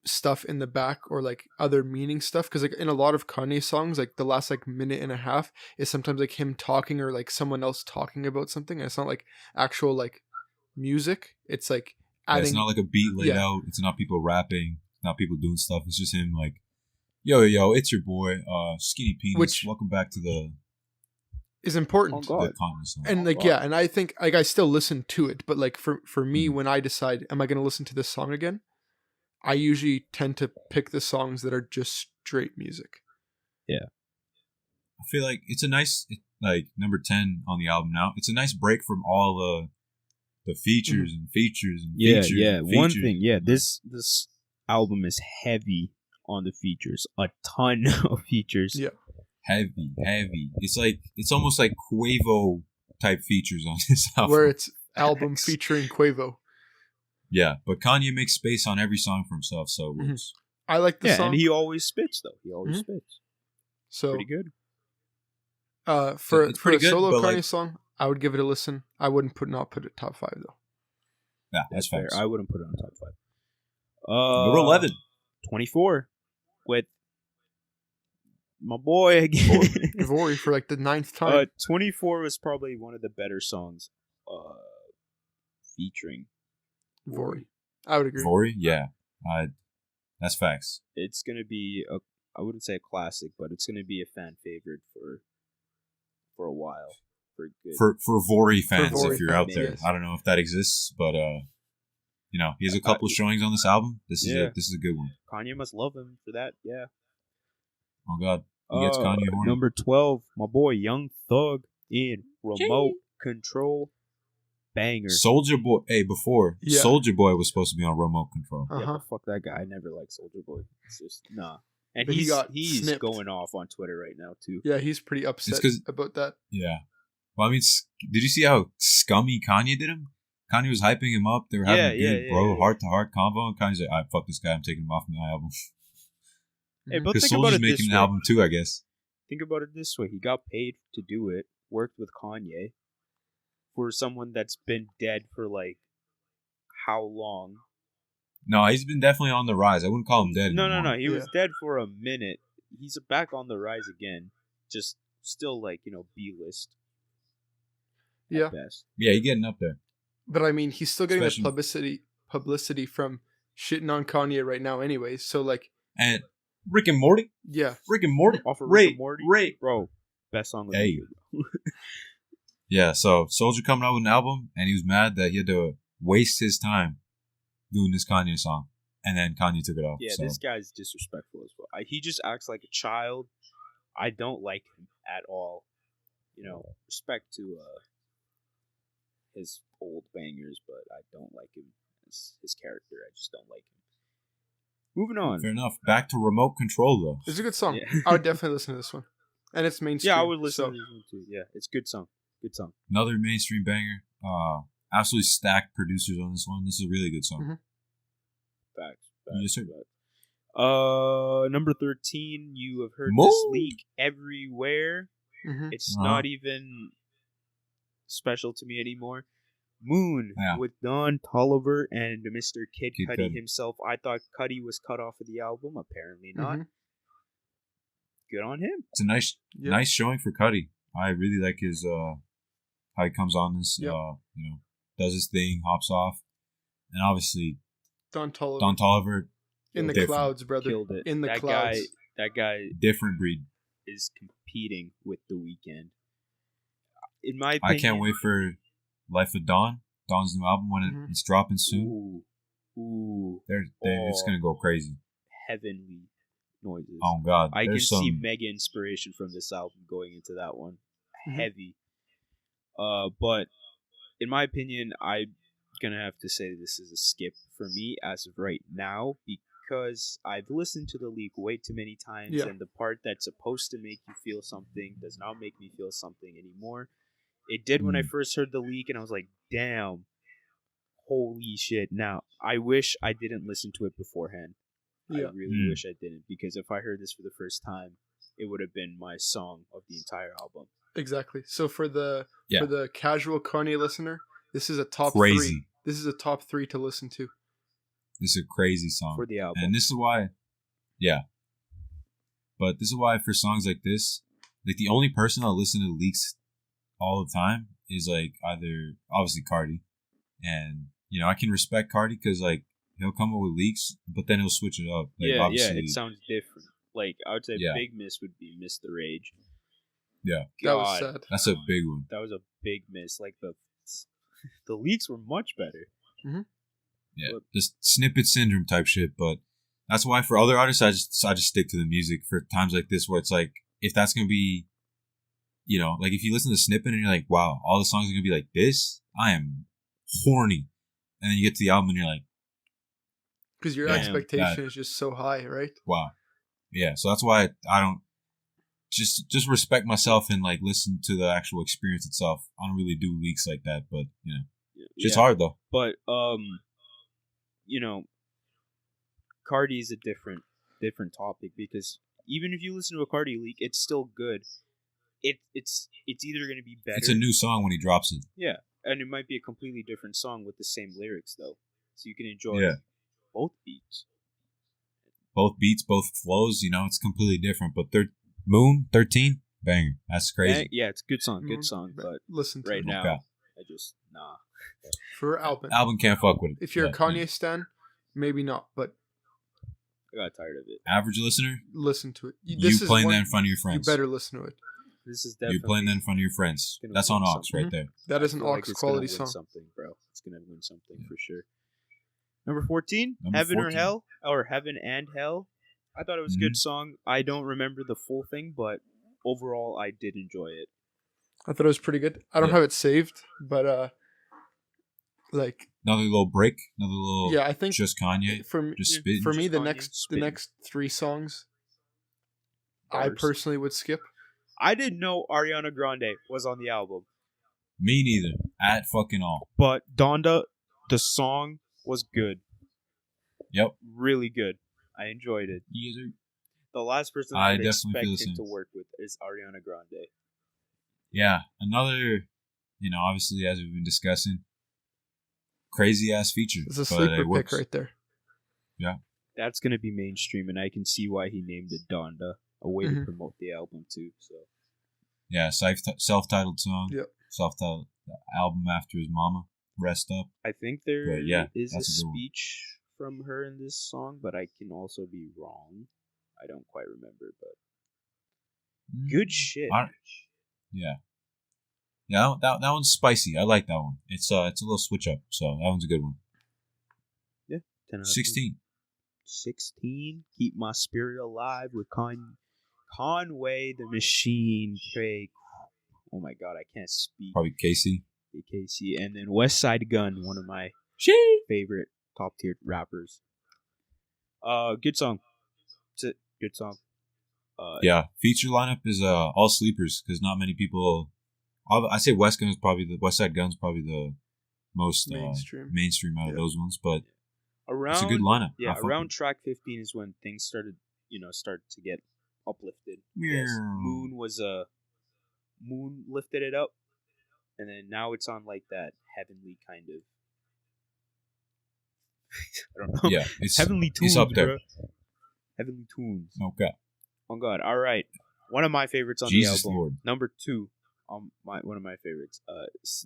stuff in the back or like other meaning stuff. Because like in a lot of Kanye songs, like the last like minute and a half is sometimes like him talking or like someone else talking about something. And it's not like actual like music. It's like adding. It's not like a beat laid out. It's not people rapping. It's not people doing stuff. It's just him like, yo, it's your boy, Skinny Penis. Which welcome back to the. Is important. Oh, God. And like and I think like I still listen to it, but like for me, when I decide am I going to listen to this song again, I usually tend to pick the songs that are just straight music. Yeah. I feel like it's a nice, like, number 10 on the album now. It's a nice break from all the features and features and features. Yeah. And features. One thing, this album is heavy on the features. A ton of features. Yeah. Heavy. It's almost like Quavo type features on this album. Where it's album featuring Quavo. Yeah, but Kanye makes space on every song for himself, so it works. I like the song. And he always spits, though. He always spits. So pretty good. For a good, solo Kanye like, song, I would give it a listen. I wouldn't put it top 5 though. Yeah, that's fair. I wouldn't put it on top 5. Number 11. 24 with my boy again. Vori for like the 9th time. 24 was probably one of the better songs featuring Vori. I would agree. Vori? Yeah. That's facts. It's going to be I wouldn't say a classic, but it's going to be a fan favorite for a while. For Vori fans, Vori if you're fans, out there. yes. I don't know if that exists, but he has a couple showings on this album. This is a good one. Kanye must love him for that, yeah. Oh God. He gets Kanye horny. Number 12, my boy Young Thug in Remote Control. Banger. Soldier Boy. Hey, before Soldier Boy was supposed to be on Remote Control. Yeah, but fuck that guy. I never liked Soldier Boy. It's just nah. And But he's snipped. going off on Twitter right now too. Yeah, he's pretty upset about that. Yeah. Well, I mean, did you see how scummy Kanye did him? Kanye was hyping him up. They were having a good heart-to-heart convo, and Kanye's like, "All right, fuck this guy. I'm taking him off my album." Hey, but Because think about Soldier's it this making way. an album too, I guess. Think about it this way: he got paid to do it, worked with Kanye, for someone that's been dead for like how long? No, he's been definitely on the rise. I wouldn't call him dead anymore. No. He was dead for a minute. He's back on the rise again. Just still like B-list. Yeah. At best. Yeah, he's getting up there. But I mean, he's still getting Especially- the publicity from shitting on Kanye right now, anyways. So like, And Rick and Morty, yeah, Rick and Morty, Off of Rick Ray, and Morty? Ray. Bro, best song of the Hey. year. Yeah, so Soldier coming out with an album, and he was mad that he had to waste his time doing this Kanye song, and then Kanye took it off. Yeah, so. this guy's disrespectful as well. He just acts like a child. I don't like him at all. You know, respect to his old bangers, but I don't like him as his character. I just don't like him. Moving on. Fair enough. Back to Remote Control, though. it's a good song. Yeah. I would definitely listen to this one, and it's mainstream. Yeah, I would listen so- to this one too. Yeah, it's a good song. Good song. Another mainstream banger. Absolutely stacked producers on this one. This is a really good song. Mhm. Facts. Yes, sir. Number 13, you have heard Mo. this leak everywhere. Mhm. It's Uh-huh. not even special to me anymore. Moon Yeah. with Don Tolliver and Mr. Kid Kid Cudi Cudi. himself. I thought Cudi was cut off of the album. Apparently not. Mhm. Good on him. It's a nice, Yeah. nice showing for Cudi. I really like his how he comes on this. Yep. You know, does his thing, hops off, and obviously Don Toliver Don Tolliver, in the different. clouds, brother. Killed it. In the that clouds. That guy different breed. is competing with The Weeknd. In my opinion, I can't wait for Life of Dawn, Dawn's new album when Mhm. it's dropping soon. Ooh, It's gonna go crazy. heavenly noises. Oh God, I can there's see some. mega inspiration from this album going into that one. Mhm. Heavy. But in my opinion, I'm gonna have to say this is a skip for me as of right now because I've listened to the leak way too many times, Yeah. and the part that's supposed to make you feel something does not make me feel something anymore. It did when I first heard the leak, and I was like, "Damn, holy shit!" Now I wish I didn't listen to it beforehand. Yeah. I really wish I didn't, because if I heard this for the first time, it would have been my song of the entire album. Exactly. So for the Yeah. for the casual Kanye listener, this is a top Crazy. 3. This is a top 3 to listen to. This is a crazy song. For the album. And this is why, yeah. But this is why for songs like this, like the only person I'll listen to leaks all the time is like either obviously Cardi, and you know I can respect Cardi because like he'll come up with leaks, but then he'll switch it up. Like, yeah, obviously, it sounds different. Like I would say, Yeah. big miss would be "Miss the Rage." Yeah. That was God, sad. That's a big one. that was a big miss. Like the leaks were much better. Yeah, But- just snippet syndrome type shit. But that's why for other artists, I just stick to the music for times like this where it's like if that's gonna be, you know, like if you listen to the snippet and you're like, wow, all the songs are gonna be like this, I am horny, and then you get to the album and you're like, Because your Damn, expectation is just so high, right? wow, yeah. So that's why I don't just respect myself and like listen to the actual experience itself. I don't really do leaks like that, but you know, it's hard though. But you know, Cardi is a different topic, because even if you listen to a Cardi leak, it's still good. It's either going to be better. It's a new song when he drops it. Yeah, and it might be a completely different song with the same lyrics though, so you can enjoy Yeah. both beats. Both beats, both flows. You know, it's completely different. But Moon 13 banger. That's crazy. Yeah, it's a good song, Mhm. good song. But Listen to right it. now, Okay. I just nah. For album. Album can't fuck with it. If you're a But, Kanye stan, maybe not, but I got tired of it. average listener, listen to it. you This is playing one- that in front of your You friends. better listen to it. This is You're definitely playing that in front of your friends. gonna That's win on aux something. right there. That is I an feel aux like it's quality gonna win song. something, bro. It's gonna win something for sure. Number 14, Number Heaven 14. or Hell, or Heaven and Hell. I thought it was a good song. I don't remember the full thing, but overall, I did enjoy it. I thought it was pretty good. I don't Yeah. have it saved, but like Another little break. Another little. yeah, I think Just Kanye. for Just yeah, spitting. for me the Kanye next spitting. 3 songs I Bars. personally would skip. I didn't know Ariana Grande was on the album, Me neither. At fucking all. but Donda, the song was good, Yep. really good. I enjoyed it. You guys are- The last person I I'd definitely feel expect the him same. to work with is Ariana Grande. Yeah. Another, you know, obviously, as we've been discussing, crazy ass feature. It's a but sleeper it pick works. right there. That's gonna be mainstream, and I can see why he named it Donda, a way to Mhm. promote the album too. So Yeah. Self-titled song. Yep. self-titled album after his mama. Rest up. I think there But yeah, is a that's a good one. speech from her in this song, but I can also be wrong. I don't quite remember, but good shit. Yeah. Yeah, that one's spicy. I like that one. It's a little switch up, so that one's a good one. Yeah, 10 out of 16. 16. Keep My Spirit Alive with Conway the Machine. Craig. Oh my god, I can't speak. Probably Casey. Casey. And then West Side Gun, one of my favorite top tier rappers. Good song. That's it. Good song. Yeah, feature lineup is all sleepers because not many people. I say West Side Gun's probably the most mainstream out of those ones, but it's a good lineup. Yeah, around track 15 is when things started to get uplifted. Yes. Moon lifted it up, and then now it's on like that heavenly kind of. I don't know. Yeah, it's heavenly tunes. It's up there. Bro. Heavenly tunes. Okay. Oh God! All right, one of my favorites on Jesus the album. Lord. Number 2, one of my favorites.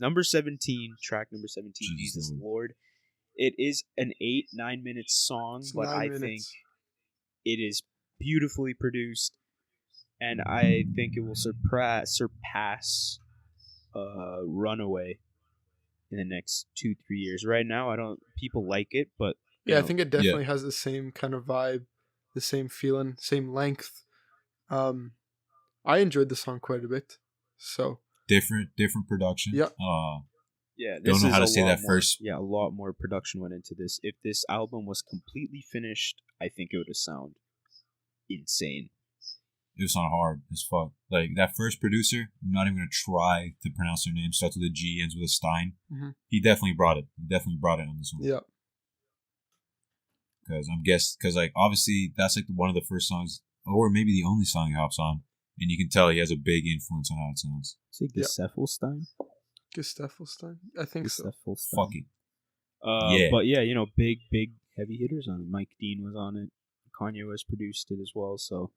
Number 17, track number 17. Jesus Lord. It is an 8-9 minute song, but I think it is beautifully produced, and I think it will surpass Runaway in the next 2-3 years. Right now, people like it, but I think it definitely has the same kind of vibe, the same feeling, same length. I enjoyed the song quite a bit. So different production. Yeah. Don't know how to say that first. Yeah, a lot more production went into this. If this album was completely finished, I think it would have sounded insane. It would sound hard as fuck. Like that first producer, I'm not even gonna try to pronounce their name. Starts with a G, ends with a Stein. Mm-hmm. He definitely brought it. On this one. Yeah. Because like obviously that's like one of the first songs, or maybe the only song he hops on, and you can tell he has a big influence on how it sounds. Say Gesaffelstein? Gesaffelstein? I think so. Fuck it. But yeah, big heavy hitters on it. Mike Dean was on it. Kanye West produced it as well. So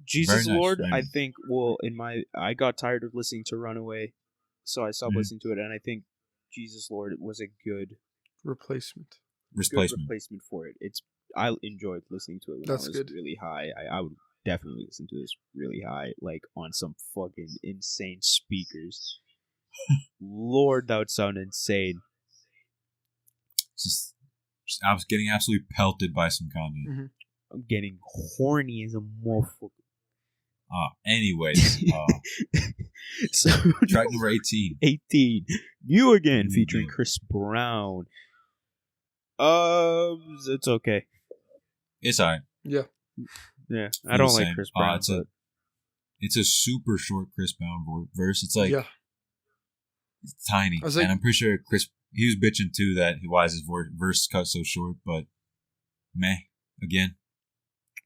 Jesus Lord, nice, I think. Well, I got tired of listening to Runaway, so I stopped listening to it, and I think Jesus Lord was a good replacement for it. I enjoyed listening to it when I was really high. I would definitely listen to this really high, like on some fucking insane speakers. Lord, that would sound insane. I was getting absolutely pelted by some Kanye. Mm-hmm. I'm getting horny as a motherfucker. Anyways, so track number 18. 18. You Again, featuring Chris Brown. It's okay. It's alright. Yeah. Yeah. I don't like Chris Brown. It's a super short Chris Brown verse. It's like it's tiny. And I'm pretty sure he was bitching too that why is his verse cut so short, but meh. Again.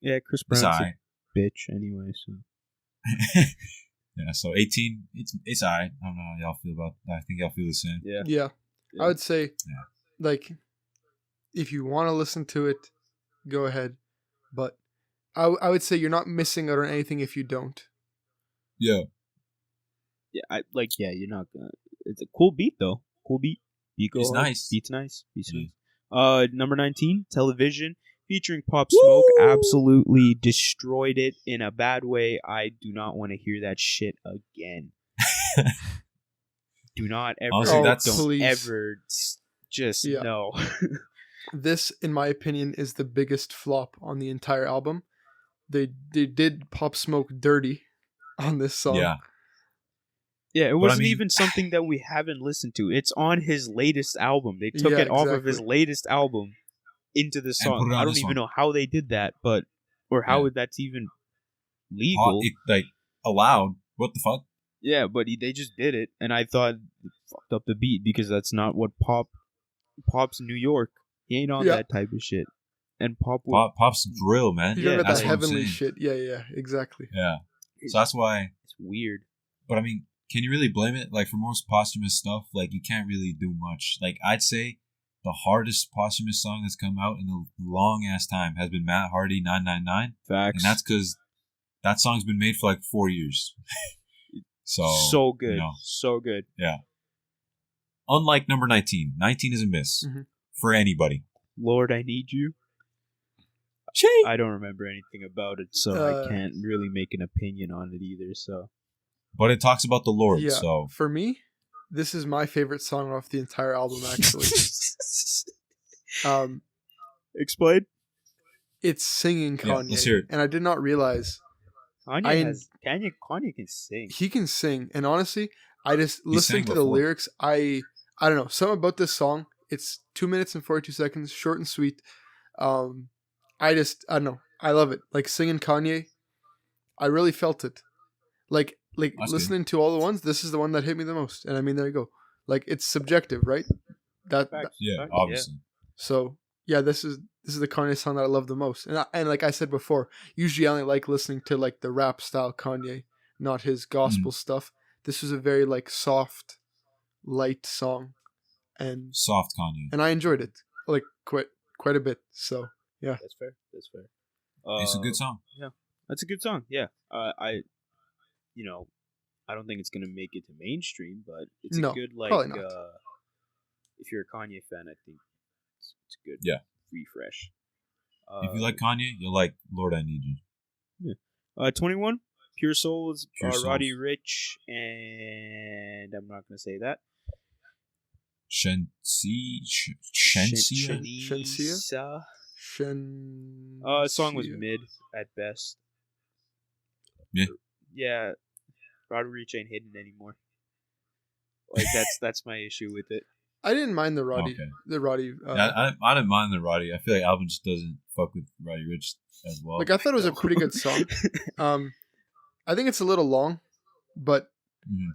Yeah, Chris Brown's a bitch anyway, so. Yeah, so 18, it's alright. I don't know how y'all feel about that. I think y'all feel the same. Yeah. I would say, like, if you want to listen to it, go ahead. But I would say you're not missing out on anything if you don't. Yeah. Yeah, you're not gonna. It's a cool beat, though. Cool beat. It's nice. Beat's nice. Number 19, Television. Featuring Pop Smoke. Woo! Absolutely destroyed it in a bad way. I do not want to hear that shit again. Do not ever. Honestly, no. This, in my opinion, is the biggest flop on the entire album. They did Pop Smoke dirty on this song. Yeah. Yeah, it wasn't even something that we haven't listened to. It's on his latest album. They took it off of his latest album into the song. I don't even know how they did that, or how that's even legal. Allowed. What the fuck? Yeah, but they just did it, and I thought it fucked up the beat because that's not what Pop's New York. He ain't on that type of shit. And Pop's drill, man. You got that heavenly shit. Yeah, exactly. Yeah. So that's why it's weird. But I mean, can you really blame it? Like for most posthumous stuff, like you can't really do much. Like I'd say the hardest posthumous song that's come out in a long ass time has been Matt Hardy 999. Facts. And that's because that song's been made for like 4 years. So good. You know, So good. yeah. Unlike number 19. 19 is a miss for anybody. Lord, I Need You. Chee! I don't remember anything about it, so I can't really make an opinion on it either. So, but it talks about the Lord. Yeah, So for me, this is my favorite song off the entire album. Actually, explain. It's singing Yeah, Kanye, let's hear it. and I did not realize Kanye can sing. he can sing. And honestly, I just listening sang to the before. lyrics. I don't know, something about this song. It's 2 minutes and 42 seconds, short and sweet. I don't know. I love it. Like singing Kanye, I really felt it. Like That's listening to all the ones, this is the one that hit me the most. And I mean, there you go. Like it's subjective, right? yeah, Facts, obviously. So yeah, this is the Kanye song that I love the most. And like I said before, usually I only like listening to like the rap style Kanye, not his gospel stuff. This is a very like soft, light song, and Soft Kanye. I enjoyed it like quite a bit. So yeah, That's fair. That's fair. It's a good song. Yeah, that's a good song. Yeah, I don't think it's gonna make it to mainstream, but it's No, a good like. probably not. If you're a Kanye fan, I think it's a good. Yeah. Refresh. If you like Kanye, you'll like Lord, I Need You. 21, Pure Souls, Pure Souls. Roddy Ricch, and I'm not gonna say that. Shensia? Shensia? Song was mid at best. Yeah. Yeah. Roddy Ricch ain't hidden anymore. Like that's my issue with it. I didn't mind the Roddy. Okay. The Roddy. Yeah, I didn't mind the Roddy. I feel like Alvin just doesn't fuck with Roddy Ricch as well. Like I thought it was a pretty good song. I think it's a little long, but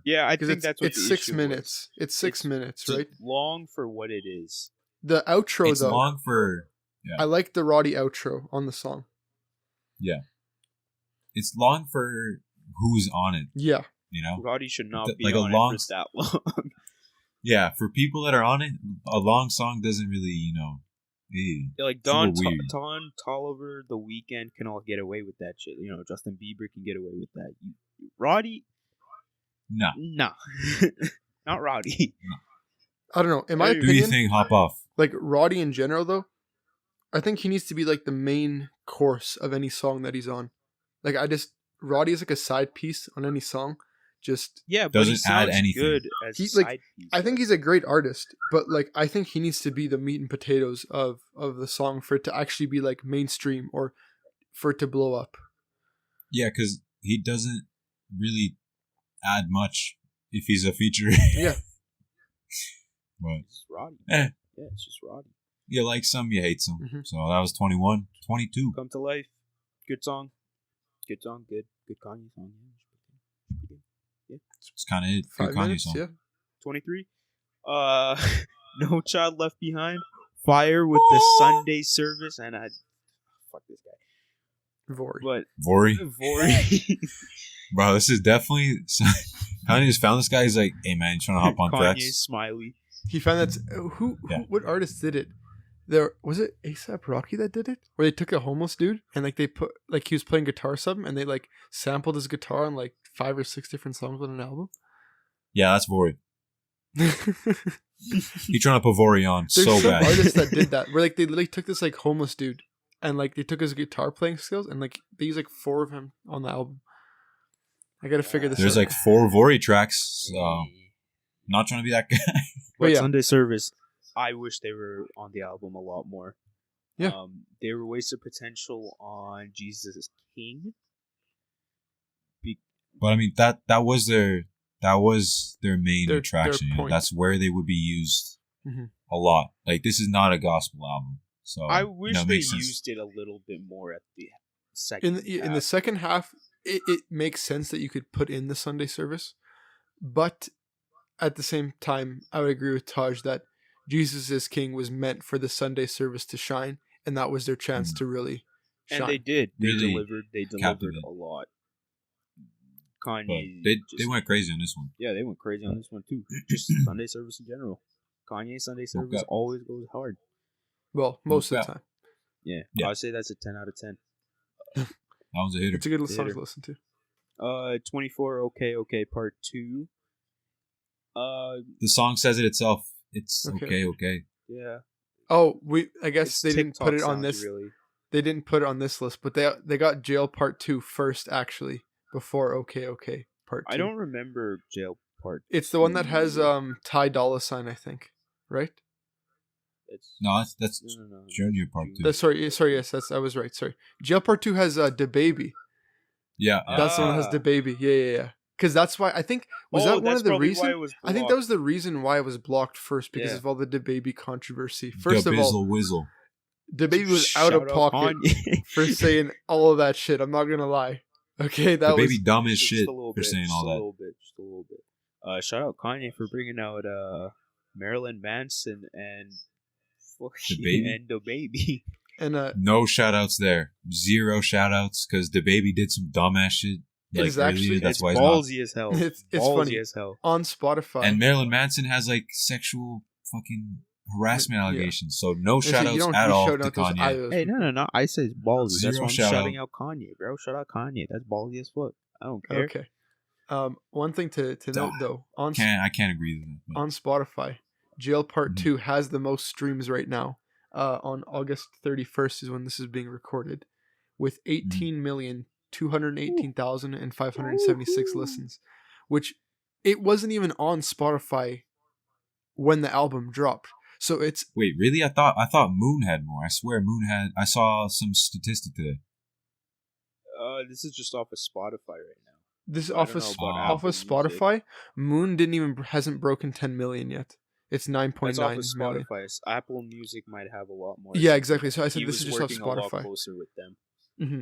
yeah, I think that's what it's the 6 issue minutes. was. It's 6 minutes, It's right? long for what it is. The outro it's though. long for. Yeah. I like the Roddy outro on the song. Yeah. It's long for who's on it. Yeah. You know? Roddy should not be like on a long, it for that long. Yeah, for people that are on it, a long song doesn't really, like it's a Don little weird. Tolliver, The Weeknd can all get away with that shit. Justin Bieber can get away with that. Roddy, nah, not Roddy. No. I don't know. In my Do your opinion, thing, hop off. like Roddy in general, though, I think he needs to be like the main course of any song that he's on. Like Roddy is like a side piece on any song. Just Yeah, but doesn't he sounds add anything. good as He, a like, side piece. I think he's a great artist, but like I think he needs to be the meat and potatoes of the song for it to actually be like mainstream or for it to blow up. Yeah, because he doesn't really add much if he's a feature. Yeah. But It's Roddy. Eh. Yeah, it's just Roddy. you like some, you hate some. Mhm. So that was 21. 22. Come to Life. Good song. Good song. Good Kanye song. Yeah. It's kind of it. Good 5 Kanye minutes, song. yeah. 23. No Child Left Behind. Fire with the Sunday service, and fuck this guy. Vori. But Vori. Vori. Bro, this is definitely... Kanye just found this guy. He's like, hey, man, you trying to hop on Kanye tracks? Smiley. He found that what artist did it? There was it ASAP Rocky that did it, where they took a homeless dude and like they put like he was playing guitar or something, and they like sampled his guitar on like 5 or 6 different songs on an album. Yeah, that's Vori. He trying to put Vori on There's so some bad. artists that did that, where like they literally took this like homeless dude and like they took his guitar playing skills and like they used like 4 of him on the album. I gotta figure this There's out. like 4 Vori tracks. So not trying to be that guy. But yeah. Sunday service, I wish they were on the album a lot more. Yeah. They were wasted potential on Jesus is King. But I mean that was their main Their attraction. You know? point. That's where they would be used Mhm. a lot. Like this is not a gospel album. So I wish it they makes sense. used it a little bit more at the second. In the second half, it makes sense that you could put in the Sunday service, but at the same time, I would agree with Taj that Jesus is King was meant for the Sunday service to shine, and that was their chance to really shine. And they did. They Really delivered. They delivered captivated. a lot. But Kanye. they went crazy on this one. Yeah, they went crazy on this one too. Just Sunday service in general. Kanye Sunday service Okay. always goes hard. Well, most of Yeah. the time. Yeah, Yeah. I'd say that's a 10 out of 10. That was a hitter. It's a good song Theater. to listen to. 24 okay part 2. The song says it itself. It's Okay. okay. Yeah. Oh, I guess It's they didn't put TikTok it on sounds, this. really. They didn't put it on this list, but they got Jail Part 2 first, actually, before Okay Part 2. I don't remember Jail Part. It's the one that has Ty Dolla $ign, I think, right? No, that's No. Junior Part 2. Sorry, yes, I was right. Sorry, Jail Part 2 has DaBaby. Yeah, That's the one that has DaBaby. Yeah. Because that's why I think that one of the reasons. I think that was the reason why it was blocked first, because of all the DaBaby controversy. First of all, Whizzle. DaBaby was out of pocket for saying all of that shit. I'm not gonna lie. Okay, that was DaBaby dumb as shit for saying all that. Just a little bit. Shout out Kanye for bringing out Marilyn Manson and DaBaby. And no shout outs there. Zero shout outs because DaBaby did some dumbass shit. It is actually that's why ballsy as hell. It's ballsy funny as hell. on Spotify. And Marilyn Manson has like sexual fucking harassment allegations. So no shout outs at all to Kanye. Hey, no. I said ballsy. Zero That's why I'm shout shouting out Kanye, bro. Shout out Kanye. That's ballsy as fuck. I don't care. Okay. One thing to note though, I can't agree with that. On Spotify, Jail Part 2 has the most streams right now. On August 31st is when this is being recorded, with 18,218,576 listens, which it wasn't even on Spotify when the album dropped. So it's wait, really? I thought Moon had more. I swear Moon had. I saw some statistic today. This is just off of Spotify right now. This is off of Spotify. Moon hasn't broken 10 million yet. It's 9.9 million. Apple Music might have a lot more. Yeah, exactly. So I said this is just off Spotify. A lot closer with them.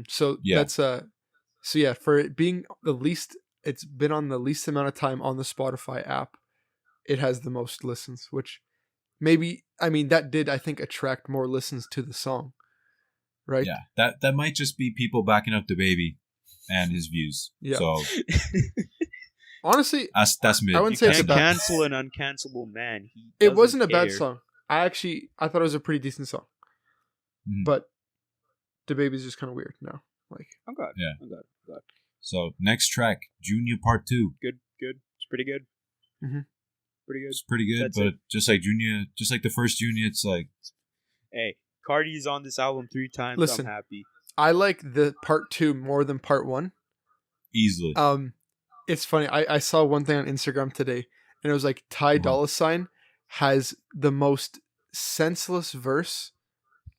So that's for it being the least, it's been on the least amount of time on the Spotify app. It has the most listens, which that did, I think, attract more listens to the song, right? Yeah, that might just be people backing up DaBaby and his views. Yeah. So. Honestly, that's mid. I wouldn't say it's cancel an uncancelable man. It wasn't a bad song. I thought it was a pretty decent song. But DaBaby's just kind of weird now. Like, I'm glad. Yeah. I'm glad. So next track, Junior Part 2. Good. It's pretty good. Pretty good. It's pretty good, that's but just like the first Junior, it's like, hey, Cardi's on this album 3 times. Listen, I'm happy. I like the Part 2 more than Part 1. Easily. It's funny. I saw one thing on Instagram today, and it was like Ty Dolla $ign has the most senseless verse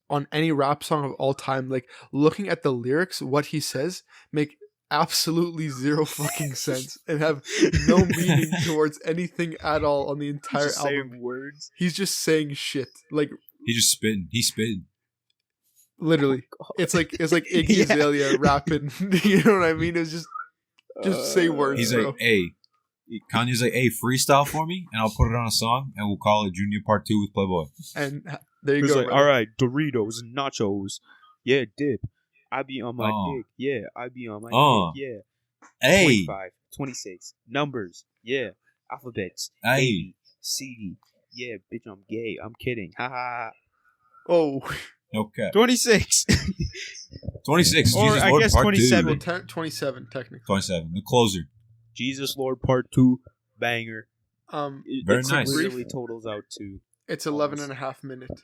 on any rap song of all time. Like, looking at the lyrics, what he says make absolutely zero fucking sense and have no meaning towards anything at all on the entire album. Words. He's just saying shit. Like, he's just spitting. He's spitting. Literally, it's like Iggy Azalea rapping. You know what I mean? It's just say words. He's bro. like, hey, Kanye's like, hey, freestyle for me, and I'll put it on a song, and we'll call it Junior Part 2 with Playboy. And there you go. Like, all right, Doritos and nachos. Yeah, dip. I be on my dick. Yeah, I be on my dick. Yeah. Hey. 25, 26. Numbers. Yeah. Alphabets. Hey. A, C. Yeah, bitch, I'm gay. I'm kidding. Ha ha. Oh. Okay. 26. 26. Or Jesus I Lord guess Part 27. 2. 27, technically. 27. The closer. Jesus Lord Part 2. Banger. Very nice. It really totals out to. It's 11.5 minute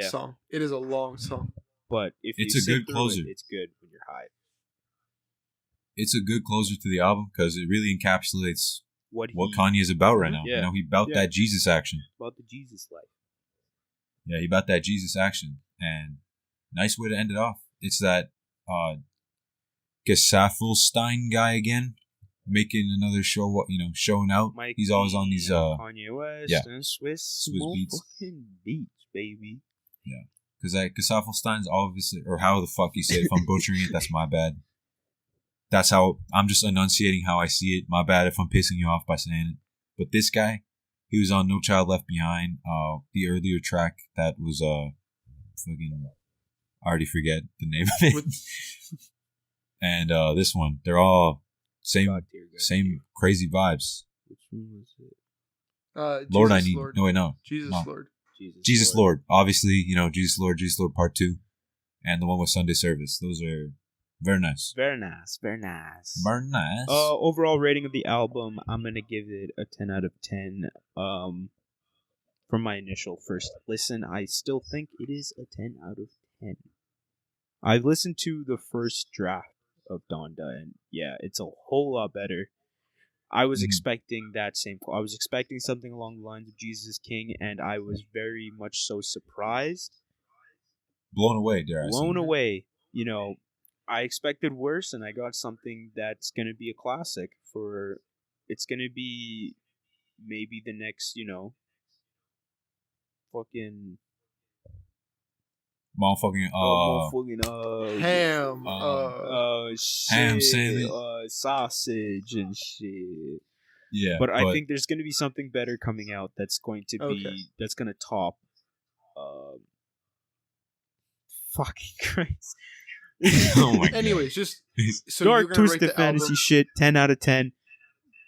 song. It is a long song. But if it's you a good closer. It's good when you're high. It's a good closer to the album because it really encapsulates what Kanye is about right now. Yeah. You know, he about that Jesus action. About the Jesus life. Yeah, he about that Jesus action. And nice way to end it off. It's that Gesaffelstein guy again, making another show. Showing out. Mike He's always on these Kanye West and Swiss beats, baby. Yeah, because Gesaffelstein's obviously, or how the fuck you say it. If I'm butchering it, that's my bad. That's how I'm just enunciating how I see it. My bad if I'm pissing you off by saying it. But this guy, he was on No Child Left Behind. The earlier track that was fucking, I already forget the name of it. And this one, they're all same crazy vibes. Which one was it? Lord, Jesus I need. Lord. No, wait, no. Jesus no. Lord. Jesus Lord. Obviously, Jesus Lord Part 2, and the one with Sunday Service. Those are Very nice. Very nice. Very nice. Very nice. Overall rating of the album, I'm gonna give it a 10 out of 10. From my initial first listen, I still think it is a 10 out of 10. I've listened to the first draft of Donda, and yeah, it's a whole lot better. I was expecting that same. I was expecting something along the lines of Jesus is King, and I was very much so surprised. Blown away, dare I say. Blown away. I expected worse, and I got something that's going to be a classic for... It's going to be maybe the next, fucking... Motherfucking, ham. Shit. Ham sandwich. Sausage and shit. Yeah. But I think there's going to be something better coming out that's going to be... That's going to top... fucking Christ. Oh my God. Anyways, just so Dark twisted rate fantasy album. shit. 10 out of 10.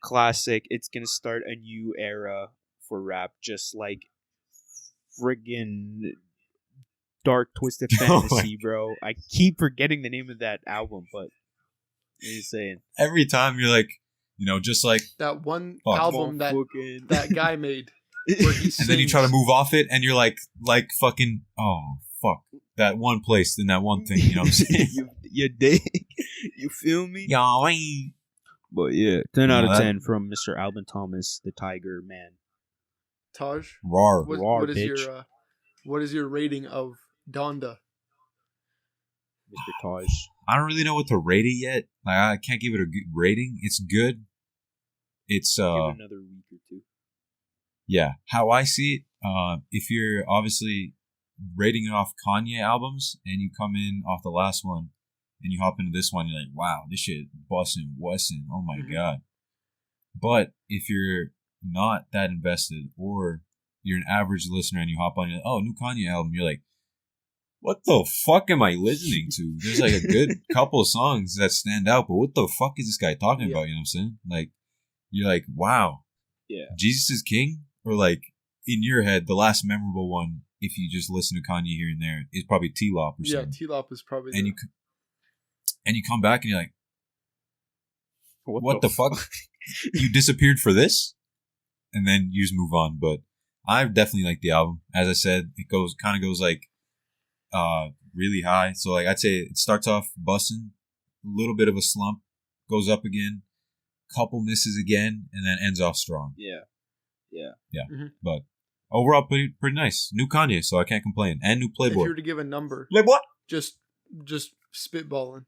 Classic. It's gonna start a new era for rap, just like friggin' Dark Twisted Fantasy, bro. I keep forgetting the name of that album, but I'm saying every time you're like, just like that one fuck. album that guy made, where he sings. And then you try to move off it, and you're like fucking, oh fuck, that one place and that one thing. You know what I'm saying? you dig? You feel me? Yeah. But yeah, 10 out of 10 from Mr. Alvin Thomas, the Tiger Man. Taj, Rawr. what is your rating of Donda? Mr. Taj. I don't really know what to rate it yet. Like, I can't give it a good rating. It's good. It's Give it another week or two. Yeah, how I see it, if you're obviously rating it off Kanye albums and you come in off the last one and you hop into this one, you're like, wow, this shit bussin', wussin', oh my God. But if you're not that invested, or you're an average listener and you hop on, you're like, oh, new Kanye album, you're like, what the fuck am I listening to? There's like a good couple of songs that stand out, but what the fuck is this guy talking about? You know what I'm saying? Like, you're like, wow. Yeah. Jesus is King? Or like, in your head, the last memorable one, if you just listen to Kanye here and there, is probably T-Lop or something. Yeah, T-Lop is probably and you come back and you're like, what the fuck? You disappeared for this? And then you just move on. But I definitely like the album. As I said, it kind of goes like really high. So like I'd say it starts off busting, a little bit of a slump, goes up again, couple misses again, and then ends off strong. Yeah. Mm-hmm. But overall, pretty nice. New Kanye, so I can't complain. And new Playboy. If you were to give a number, Playboy. Just spitballing.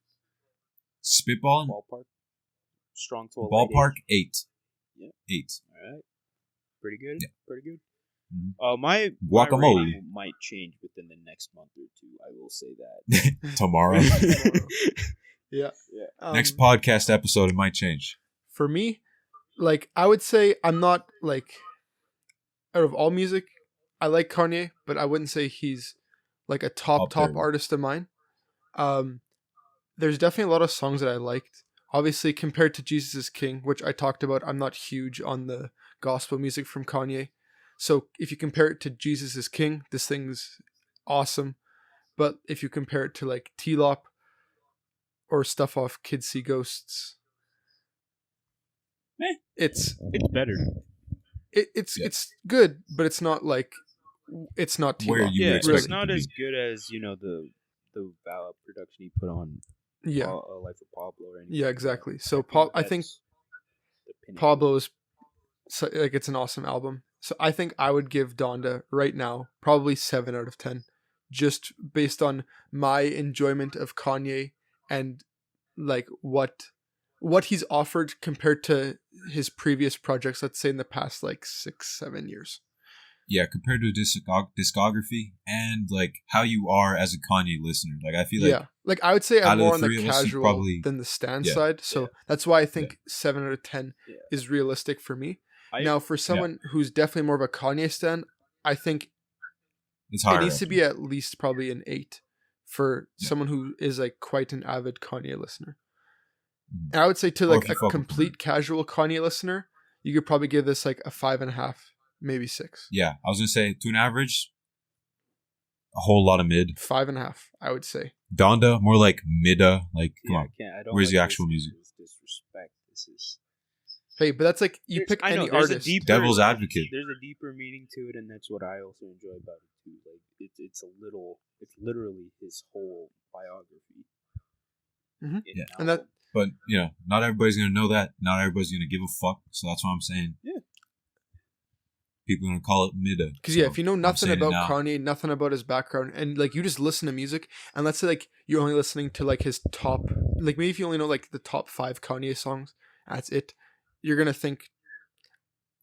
Spitballing. Ballpark. Strong to a Ballpark 8. Yeah. 8. All right. Pretty good. Yeah. Pretty good. Mm-hmm. My Guacamole rating might change within the next month or two. I will say that. tomorrow. Yeah. Next podcast episode, it might change. For me, like I would say, I'm not like out of all music, I like Kanye, but I wouldn't say he's like a top artist of mine. There's definitely a lot of songs that I liked. Obviously, compared to Jesus is King, which I talked about, I'm not huge on the gospel music from Kanye. So if you compare it to Jesus is King, this thing's awesome. But if you compare it to like T-Lop or stuff off Kids See Ghosts, it's better. It's good, but it's not like it's not T-Lop. It's not as good as the production he put on. Life of Pablo or anything. Yeah, exactly. So I think Pablo is like it's an awesome album. So I think I would give Donda right now probably 7 out of 10, just based on my enjoyment of Kanye and like what he's offered compared to his previous projects. Let's say in the past like 6-7 years. Yeah, compared to discography and like how you are as a Kanye listener. Like I feel like I would say I'm more on the three of us, casual than the Stan side. So that's why I think 7 out of 10 is realistic for me. Now, for someone who's definitely more of a Kanye stan, I think it's higher. It needs to be at least probably an 8 for someone who is like quite an avid Kanye listener. And I would say to like a complete casual Kanye listener, you could probably give this like a 5.5. Maybe 6. Yeah, I was gonna say to an average, A whole lot of mid. 5.5, I would say. Donda, more like mida. Like, come on. I don't Where's like the actual music? This disrespect. This is. Hey, but that's like you pick any artist. Devil's advocate. There's a deeper meaning to it, and that's what I also enjoy about it too. Like it's literally his whole biography. Mm-hmm. Yeah, and that. But not everybody's gonna know that. Not everybody's gonna give a fuck. So that's what I'm saying. Yeah. People are gonna call it mida. Because if you know nothing about Kanye, nothing about his background, and like you just listen to music, and let's say like you're only listening to like his top, like maybe if you only know like the top 5 Kanye songs, that's it. You're gonna think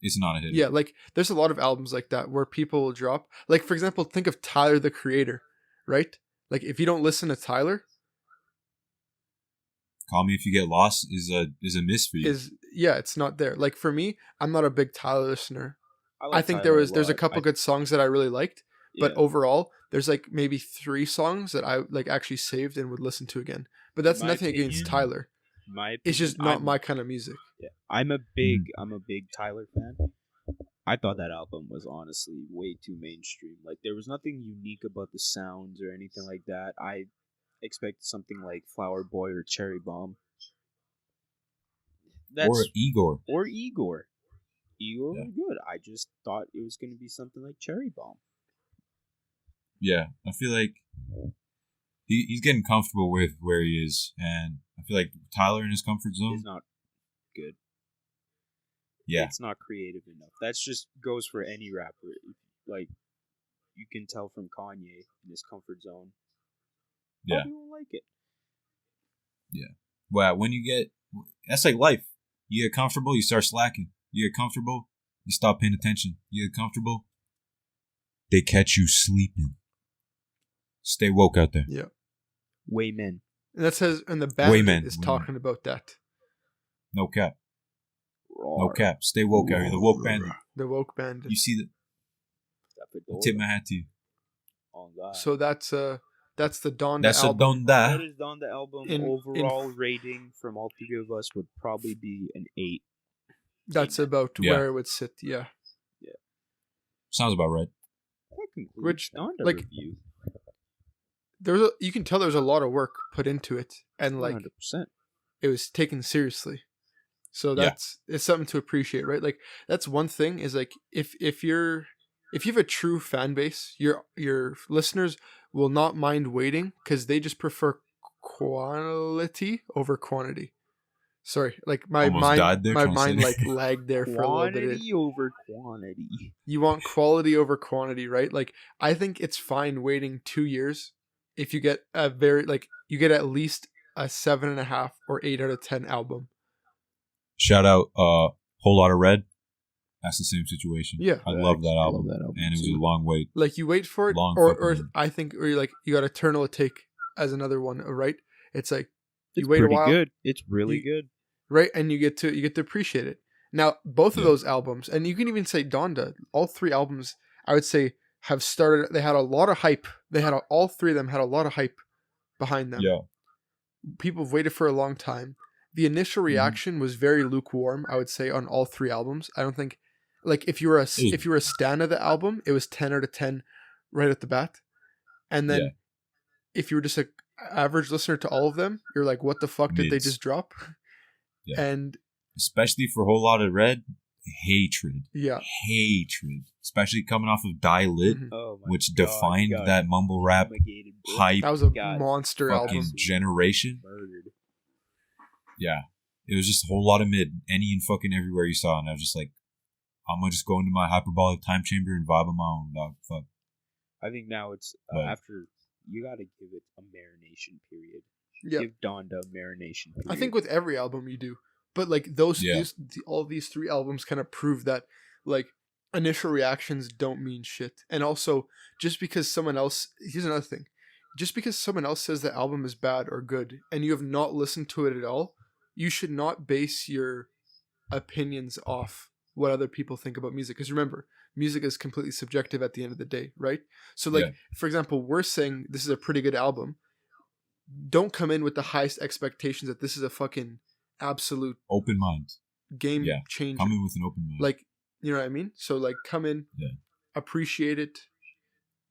it's not a hit. Yeah, like there's a lot of albums like that where people will drop. Like for example, think of Tyler the Creator, right? Like if you don't listen to Tyler, Call Me If You Get Lost is a miss for you. It's not there. Like for me, I'm not a big Tyler listener. I think Tyler there's a couple good songs that I really liked, but overall, there's like maybe 3 songs that I like actually saved and would listen to again. But that's nothing against Tyler. It's just not my kind of music. Yeah, I'm a big Tyler fan. I thought that album was honestly way too mainstream. Like there was nothing unique about the sounds or anything like that. I expected something like Flower Boy or Cherry Bomb. Or Igor. Igor was good. I just thought it was going to be something like Cherry Bomb. Yeah, I feel like he's getting comfortable with where he is, and I feel like Tyler in his comfort zone is not good. Yeah, it's not creative enough. That just goes for any rapper. Like you can tell from Kanye in his comfort zone. Yeah, you don't like it. Yeah, well, that's like life. You get comfortable, you start slacking. You get comfortable, you stop paying attention. You get comfortable, they catch you sleeping. Stay woke out there. Yeah. Waymen. And that says, and the band is talking about that. No cap. No cap. Stay woke out here. The woke bandit. The woke bandit. You see that? I tip my hat to you. Oh God. So that's the Donda That's album. That is Donda album. Overall rating from all 3 of us would probably be an 8. That's about where it would sit. Yeah. Yeah. Sounds about right. Which Donda like review. You can tell there's a lot of work put into it, and like 100%. It was taken seriously. So it's something to appreciate, right? Like that's one thing is like if you have a true fan base, your listeners will not mind waiting because they just prefer quality over quantity. Sorry, like my mind like lagged there for a little bit. Quantity over quantity. You want quality over quantity, right? Like I think it's fine waiting 2 years if you get you get at least a 7.5 or 8 out of 10 album. Shout out, Whole Lotta Red. That's the same situation. Yeah, I love that album, and it was a long wait. Like you wait for it, or I think, or you got Eternal Take as another one, right? It's like you wait a while. Good. It's really good, right? And you get to appreciate it. Now, both of those albums, and you can even say Donda, all 3 albums, I would say have started. They had a lot of hype. All 3 of them had a lot of hype behind them. Yeah, people have waited for a long time. The initial reaction was very lukewarm, I would say, on all 3 albums. I don't think, like, if you were a stan of the album, it was 10 out of 10 right at the bat. And then if you were just an average listener to all of them, you're like, what the fuck did they just drop? Yeah. And especially for Whole Lotta Red, hatred. Yeah. Hatred. Especially coming off of Die Lit, which defined that mumble rap hype. That was a monster album. Generation. Murdered. Yeah. It was just a whole lot of mid. Any and fucking everywhere you saw. And I was just like, I'm going to just go into my hyperbolic time chamber and vibe on my own, dog. Fuck. I think now it's after, you got to give it a marination period. Yeah. Give Donda a marination period. I think with every album you do. But like all these 3 albums kind of prove that like initial reactions don't mean shit. And also, just because someone else, here's another thing. Just because someone else says the album is bad or good and you have not listened to it at all, you should not base your opinions off what other people think about music. Because remember, music is completely subjective at the end of the day, right? So like, for example, we're saying this is a pretty good album. Don't come in with the highest expectations that this is a fucking absolute open mind game changer. Come in with an open mind. Like, you know what I mean? So like come in, appreciate it,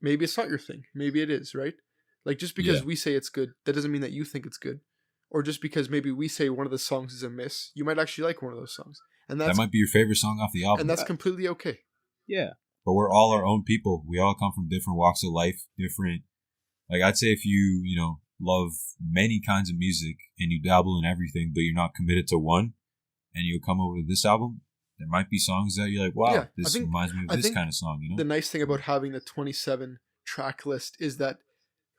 maybe it's not your thing. Maybe it is, right? Like, just because we say it's good, that doesn't mean that you think it's good. Or just because maybe we say one of the songs is a miss, you might actually like one of those songs. And that might be your favorite song off the album. And that's completely okay. Yeah. But we're all our own people. We all come from different walks of life, different. Like, I'd say if you, love many kinds of music and you dabble in everything, but you're not committed to one, and you come over to this album, there might be songs that you're like, wow, this reminds me of this kind of song, The nice thing about having the 27 track list is that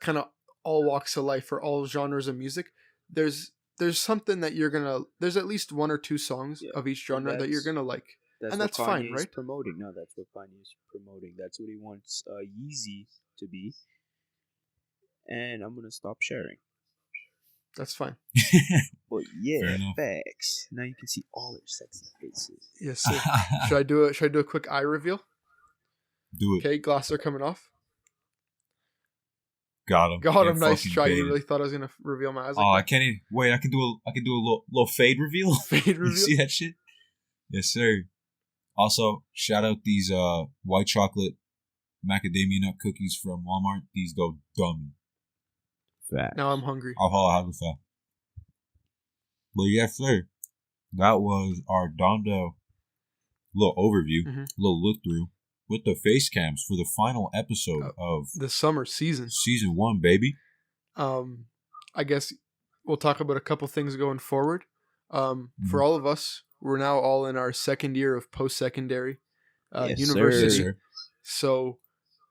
kind of all walks of life or all genres of music, there's something that there's at least one or two songs of each genre that you're going to like. That's fine, right? Promoting. No, that's what Kanye's promoting. That's what he wants Yeezy to be. And I'm going to stop sharing. That's fine. But yeah, facts. Now you can see all their sexy faces. Yes, sir. Should I do a quick eye reveal? Do it. Okay, glasses are coming off. Got him. Nice try. You really thought I was gonna reveal my eyes? I can't even wait. I can do a little fade reveal. Fade reveal. You see that shit? Yes, sir. Also, shout out these white chocolate macadamia nut cookies from Walmart. These go dummy. Fact. Now I'm hungry. I'll have the fat. But yes, sir. That was our Donda little overview, little look through with the face cams for the final episode of the summer season. Season 1, baby. I guess we'll talk about a couple things going forward. For all of us, we're now all in our second year of post-secondary university. Yes, sir. So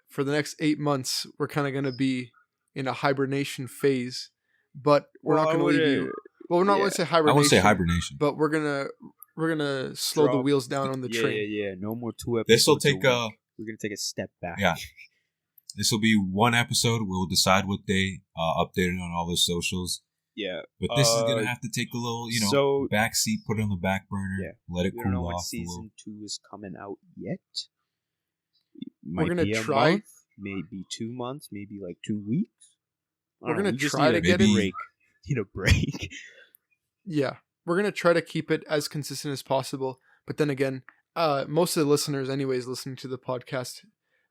for the next 8 months, we're kind of going to be in a hibernation phase, but we're not going to leave you. Well, we're not going to say hibernation. I won't say hibernation, but we're gonna slow the wheels down on the train. Yeah. No more 2 episodes. This will take we're gonna take a step back. Yeah, this will be one episode. We'll decide what day. Update it on all the socials. Yeah, but this is gonna have to take a little, back seat. Put it on the back burner. Yeah, let it cool off. We don't know when season 2 is coming out yet. We're gonna try. Month, maybe 2 months. Maybe like 2 weeks. We're gonna try to get a break. Need a break. Yeah, we're going to try to keep it as consistent as possible. But then again, most of the listeners anyways listening to the podcast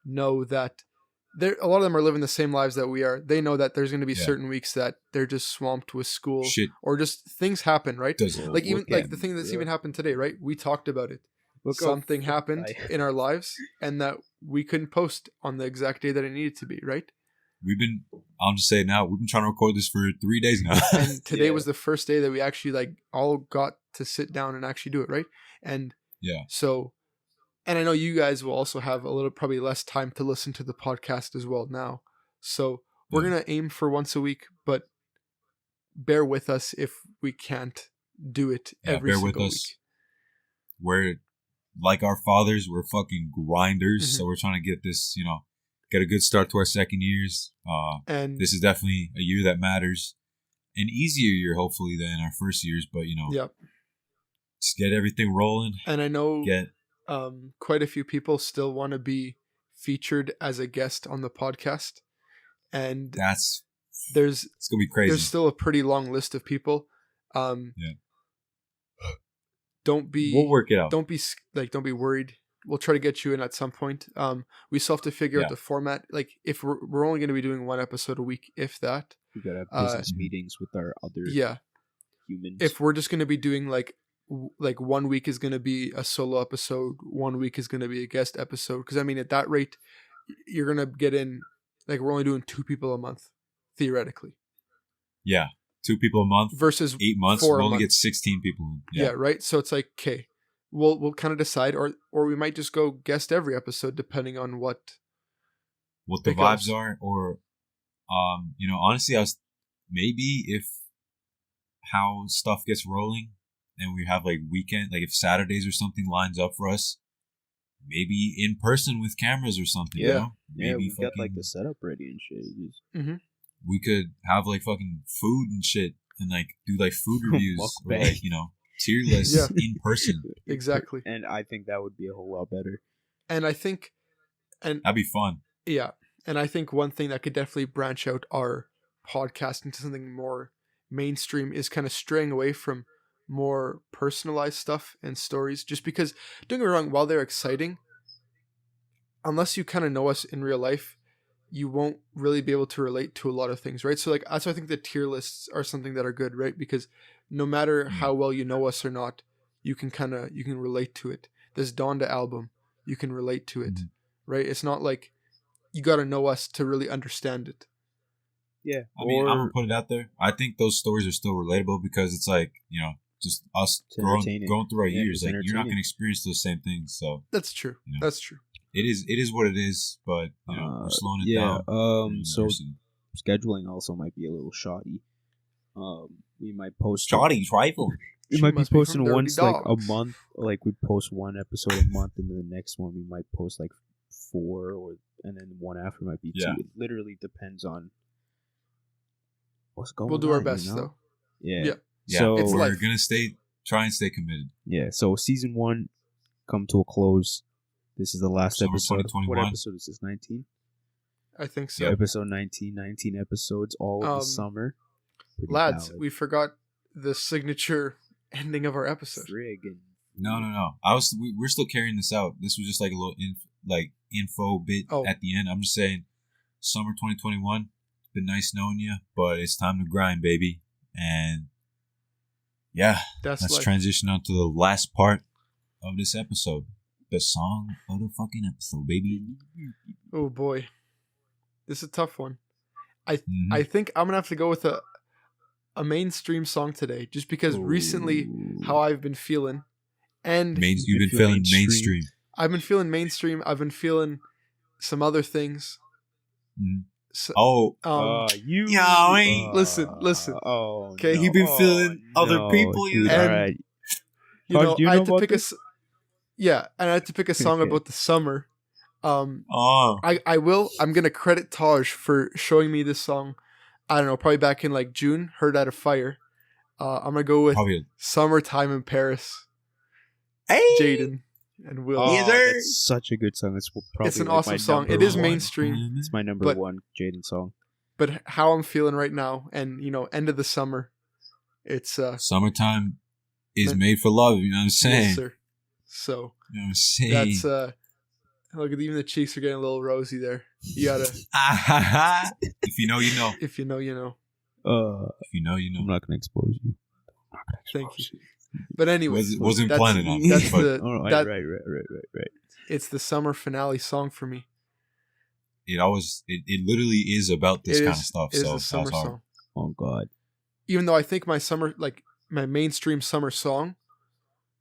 know that a lot of them are living the same lives that we are. They know that there's going to be certain weeks that they're just swamped with school or just things happen, right? Like even like the thing that's even happened today, right? We talked about it. Something happened in our lives and that we couldn't post on the exact day that it needed to be, right? I'll just say it now, we've been trying to record this for 3 days now. And today was the first day that we actually all got to sit down and actually do it, right? And so, and I know you guys will also have a little, probably less time to listen to the podcast as well now. So we're going to aim for once a week, but bear with us if we can't do it every single week. We're like our fathers, we're fucking grinders. So we're trying to get this, get a good start to our second years. And this is definitely a year that matters. An easier year, hopefully, than our first years. But, just get everything rolling. And I know quite a few people still want to be featured as a guest on the podcast. And it's going to be crazy. There's still a pretty long list of people. We'll work it out. Don't be worried. We'll try to get you in at some point. We still have to figure out the format. Like if we're only going to be doing one episode a week, if that. We gotta have business meetings with our other humans. If we're just going to be doing like 1 week is going to be a solo episode, 1 week is going to be a guest episode. Because I mean, at that rate, you're going to get in. Like we're only doing 2 people a month, theoretically. Yeah, 2 people a month versus 8 months. We'll only get 16 people in. Yeah, right. So it's like okay. We'll kind of decide, or we might just go guest every episode, depending on what the vibes are, or honestly, maybe if how stuff gets rolling, and we have like weekend, like if Saturdays or something lines up for us, maybe in person with cameras or something. Maybe we got like the setup ready and shit. We could have like fucking food and shit, and like do like food reviews, or like tier list in person. Exactly. And I think that would be a whole lot better. And I think that'd be fun. Yeah. And I think one thing that could definitely branch out our podcast into something more mainstream is kind of straying away from more personalized stuff and stories. Just because, don't get me wrong, while they're exciting, unless you kind of know us in real life, you won't really be able to relate to a lot of things, right? So like that's why I think the tier lists are something that are good, right? Because no matter how well you know us or not, you can relate to it. This Donda album, you can relate to it, right? It's not like you got to know us to really understand it. Yeah. I mean, I'm gonna put it out there. I think those stories are still relatable because it's like, you know, just us going through our years. Like you're not gonna experience those same things. So that's true. You know, that's true. It is what it is. But you know, we're slowing it down. So scheduling also might be a little shoddy. We might post shoddy trifle. We might be posting once like a month. Like we post one episode a month, and then the next one we might post like 4, and then one after might be 2. It literally depends on what's going on. We'll do our best though. Yeah. So we're gonna try and stay committed. Yeah. So season 1 come to a close. This is the last episode. What episode is this? 19. I think so. Episode 19. 19 episodes all of the summer. Pretty lads, valid. We forgot the signature ending of our episode. No. We're still carrying this out. This was just like a little info bit at the end. I'm just saying, summer 2021. It's been nice knowing you, but it's time to grind, baby. And yeah, let's transition on to the last part of this episode. The song of the fucking episode, baby. Oh boy, this is a tough one. I think I'm gonna have to go with a mainstream song today, just because recently how I've been feeling, and you've been feeling mainstream. I've been feeling mainstream. I've been feeling some other things. So, listen. Oh, okay, you've been feeling other people. Dude, and right. you know, I had to pick and I had to pick a song about the summer. I'm gonna credit Taj for showing me this song. I don't know, probably back in like June. Heard Out of Fire. I'm gonna go with "Summertime in Paris." Hey, Jaden and Will. That's such a good song. It's an awesome song. It is mainstream. It's my number one Jaden song. But how I'm feeling right now, and you know, end of the summer, it's summertime is made for love. You know what I'm saying? Yes, sir. So you know what I'm saying? That's look at even the cheeks are getting a little rosy there. You gotta. If you know, you know. If you know, you know. If you know, you know. I'm not gonna expose you. Thank you. But anyway, wasn't planning on. That's right. It's the summer finale song for me. It literally is about this kind of stuff. It is a summer song. Oh God. Even though I think my mainstream summer song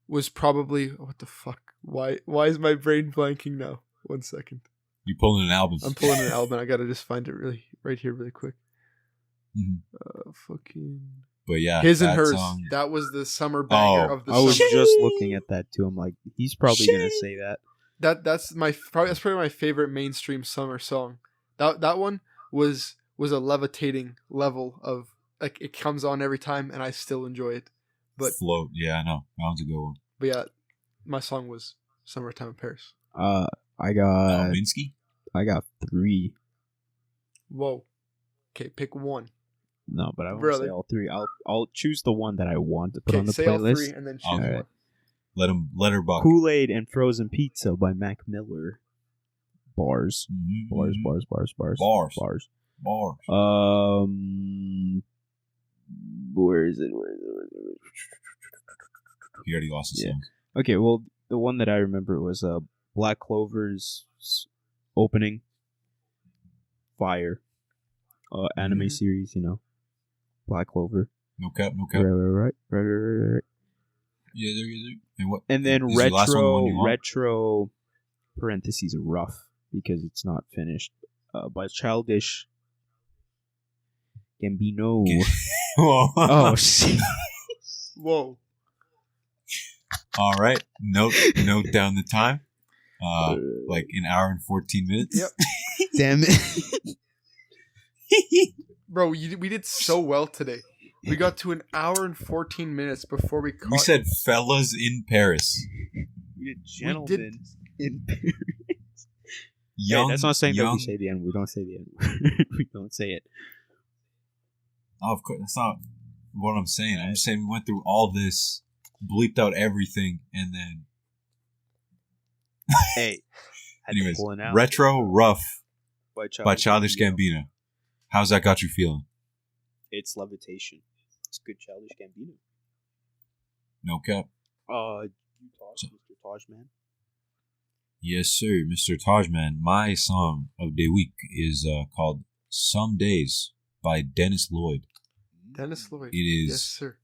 was probably what the fuck? Why is my brain blanking now? 1 second. You pulling an album? I'm pulling an album. I gotta just find it right here really quick. Fucking. But yeah, His and Hers. Song. That was the summer banger of the summer. I was just looking at that too. I'm like, he's probably gonna say that. That's probably my favorite mainstream summer song. That one was a levitating level of like it comes on every time and I still enjoy it. But float, yeah, I know that one's a good one. But yeah, my song was "Summertime in Paris." I got Minsky. I got 3. Whoa. Okay, pick one. No, but I won't say all 3. I'll choose the one that I want to put on the say playlist. All 3 and then choose one. Let her buck. Kool-Aid and Frozen Pizza by Mac Miller. Bars. Bars. Where is it? He already lost his song. Okay, well, the one that I remember was Black Clover's opening. Fire. Anime series, you know. Black Clover. No cap. Right. Yeah. And what? And then retro parentheses rough because it's not finished. By Childish Gambino. Oh shit. Whoa. All right. Note down the time. Like an hour and 14 minutes. Yep. Damn it. Bro, we did so well today. We got to an hour and 14 minutes before we caught... We said fellas in Paris. We did gentlemen in Paris. Young, hey, that's not saying that we say the N. We don't say the N. We don't say it. Oh, of course. That's not what I'm saying. I'm just saying we went through all this, bleeped out everything, and then... Hey. Anyways, retro rough by Childish Gambino. How's that got you feeling? It's Levitation. It's good Childish Gambino. No cap. Mr. Tajman. Yes, sir, Mr. Tajman. My song of the week is called "Some Days" by Dennis Lloyd. Dennis Lloyd. It is. Yes, sir.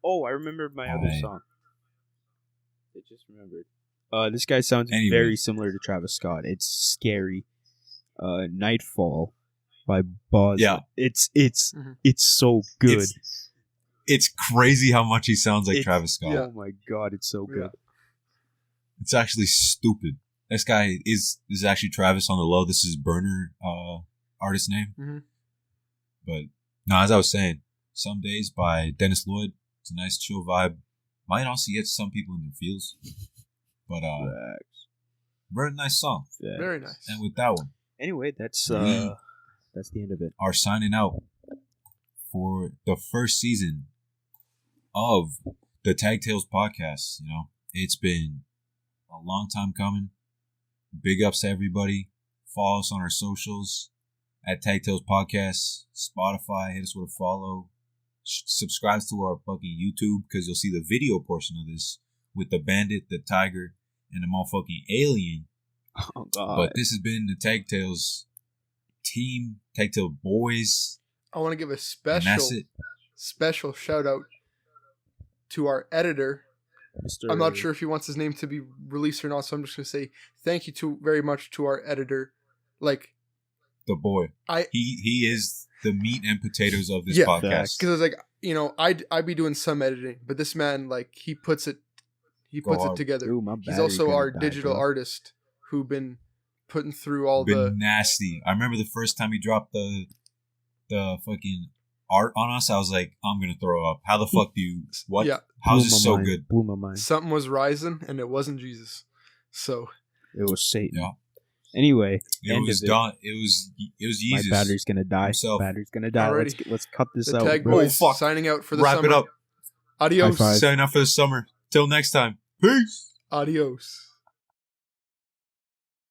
Oh, I remembered my other Aye. song. I just remembered. This guy sounds Anyways. very similar to Travis Scott. It's Scary. Nightfall by Buzz. Yeah. It's Mhm. so good. It's crazy how much he sounds like It's- Travis Scott. Yeah. Oh my god, it's so good. It's actually stupid. This guy is actually Travis on the low. This is Burner artist name. Mhm. But no, as I was saying, "Some Days" by Dennis Lloyd. It's a nice chill vibe. Might also get some people in their feels. But Facts. very nice song. Facts. Very nice. And with that one, Anyway, that's We- the end of it. are signing out for the first season of the Tag Tales podcast. You know, it's been a long time coming. Big ups to everybody. Follow us on our socials at Tag Tales Podcast, Spotify. Hit us with a follow. Subscribe to our fucking YouTube because you'll see the video portion of this with the bandit, the tiger, and the motherfucking alien. Oh god. But this has been the Tag Tales team, Tag Tail boys, I want to give a and special that's it. special shout out to our editor. Mr. I'm not sure if he wants his name to be released or not, so I'm just gonna say thank you very much to our editor. Like, The boy. I- he is the meat and potatoes of this Yeah. podcast. Facts. because I was like, I'd be doing some editing, but this man, like, he puts it hard. together. Ooh, my He's battery's also gonna our die, digital bro. artist who been putting through all Been the nasty. I remember the first time he dropped the fucking art on us. I was like, I'm gonna throw up. How the fuck do you? What? Yeah. How's Blew this my so mind. good? Blew my mind. something was rising and it wasn't Jesus. So It was Satan. Yeah. Anyway, It end was of done. It was My Jesus. battery's gonna die. himself. Battery's gonna die. Alrighty. Let's cut this the out. Tag bro. Boys fuck. signing out for the Wrap summer. it up. Adios. High five. Sign up for the summer. Till next time. Peace. Adios.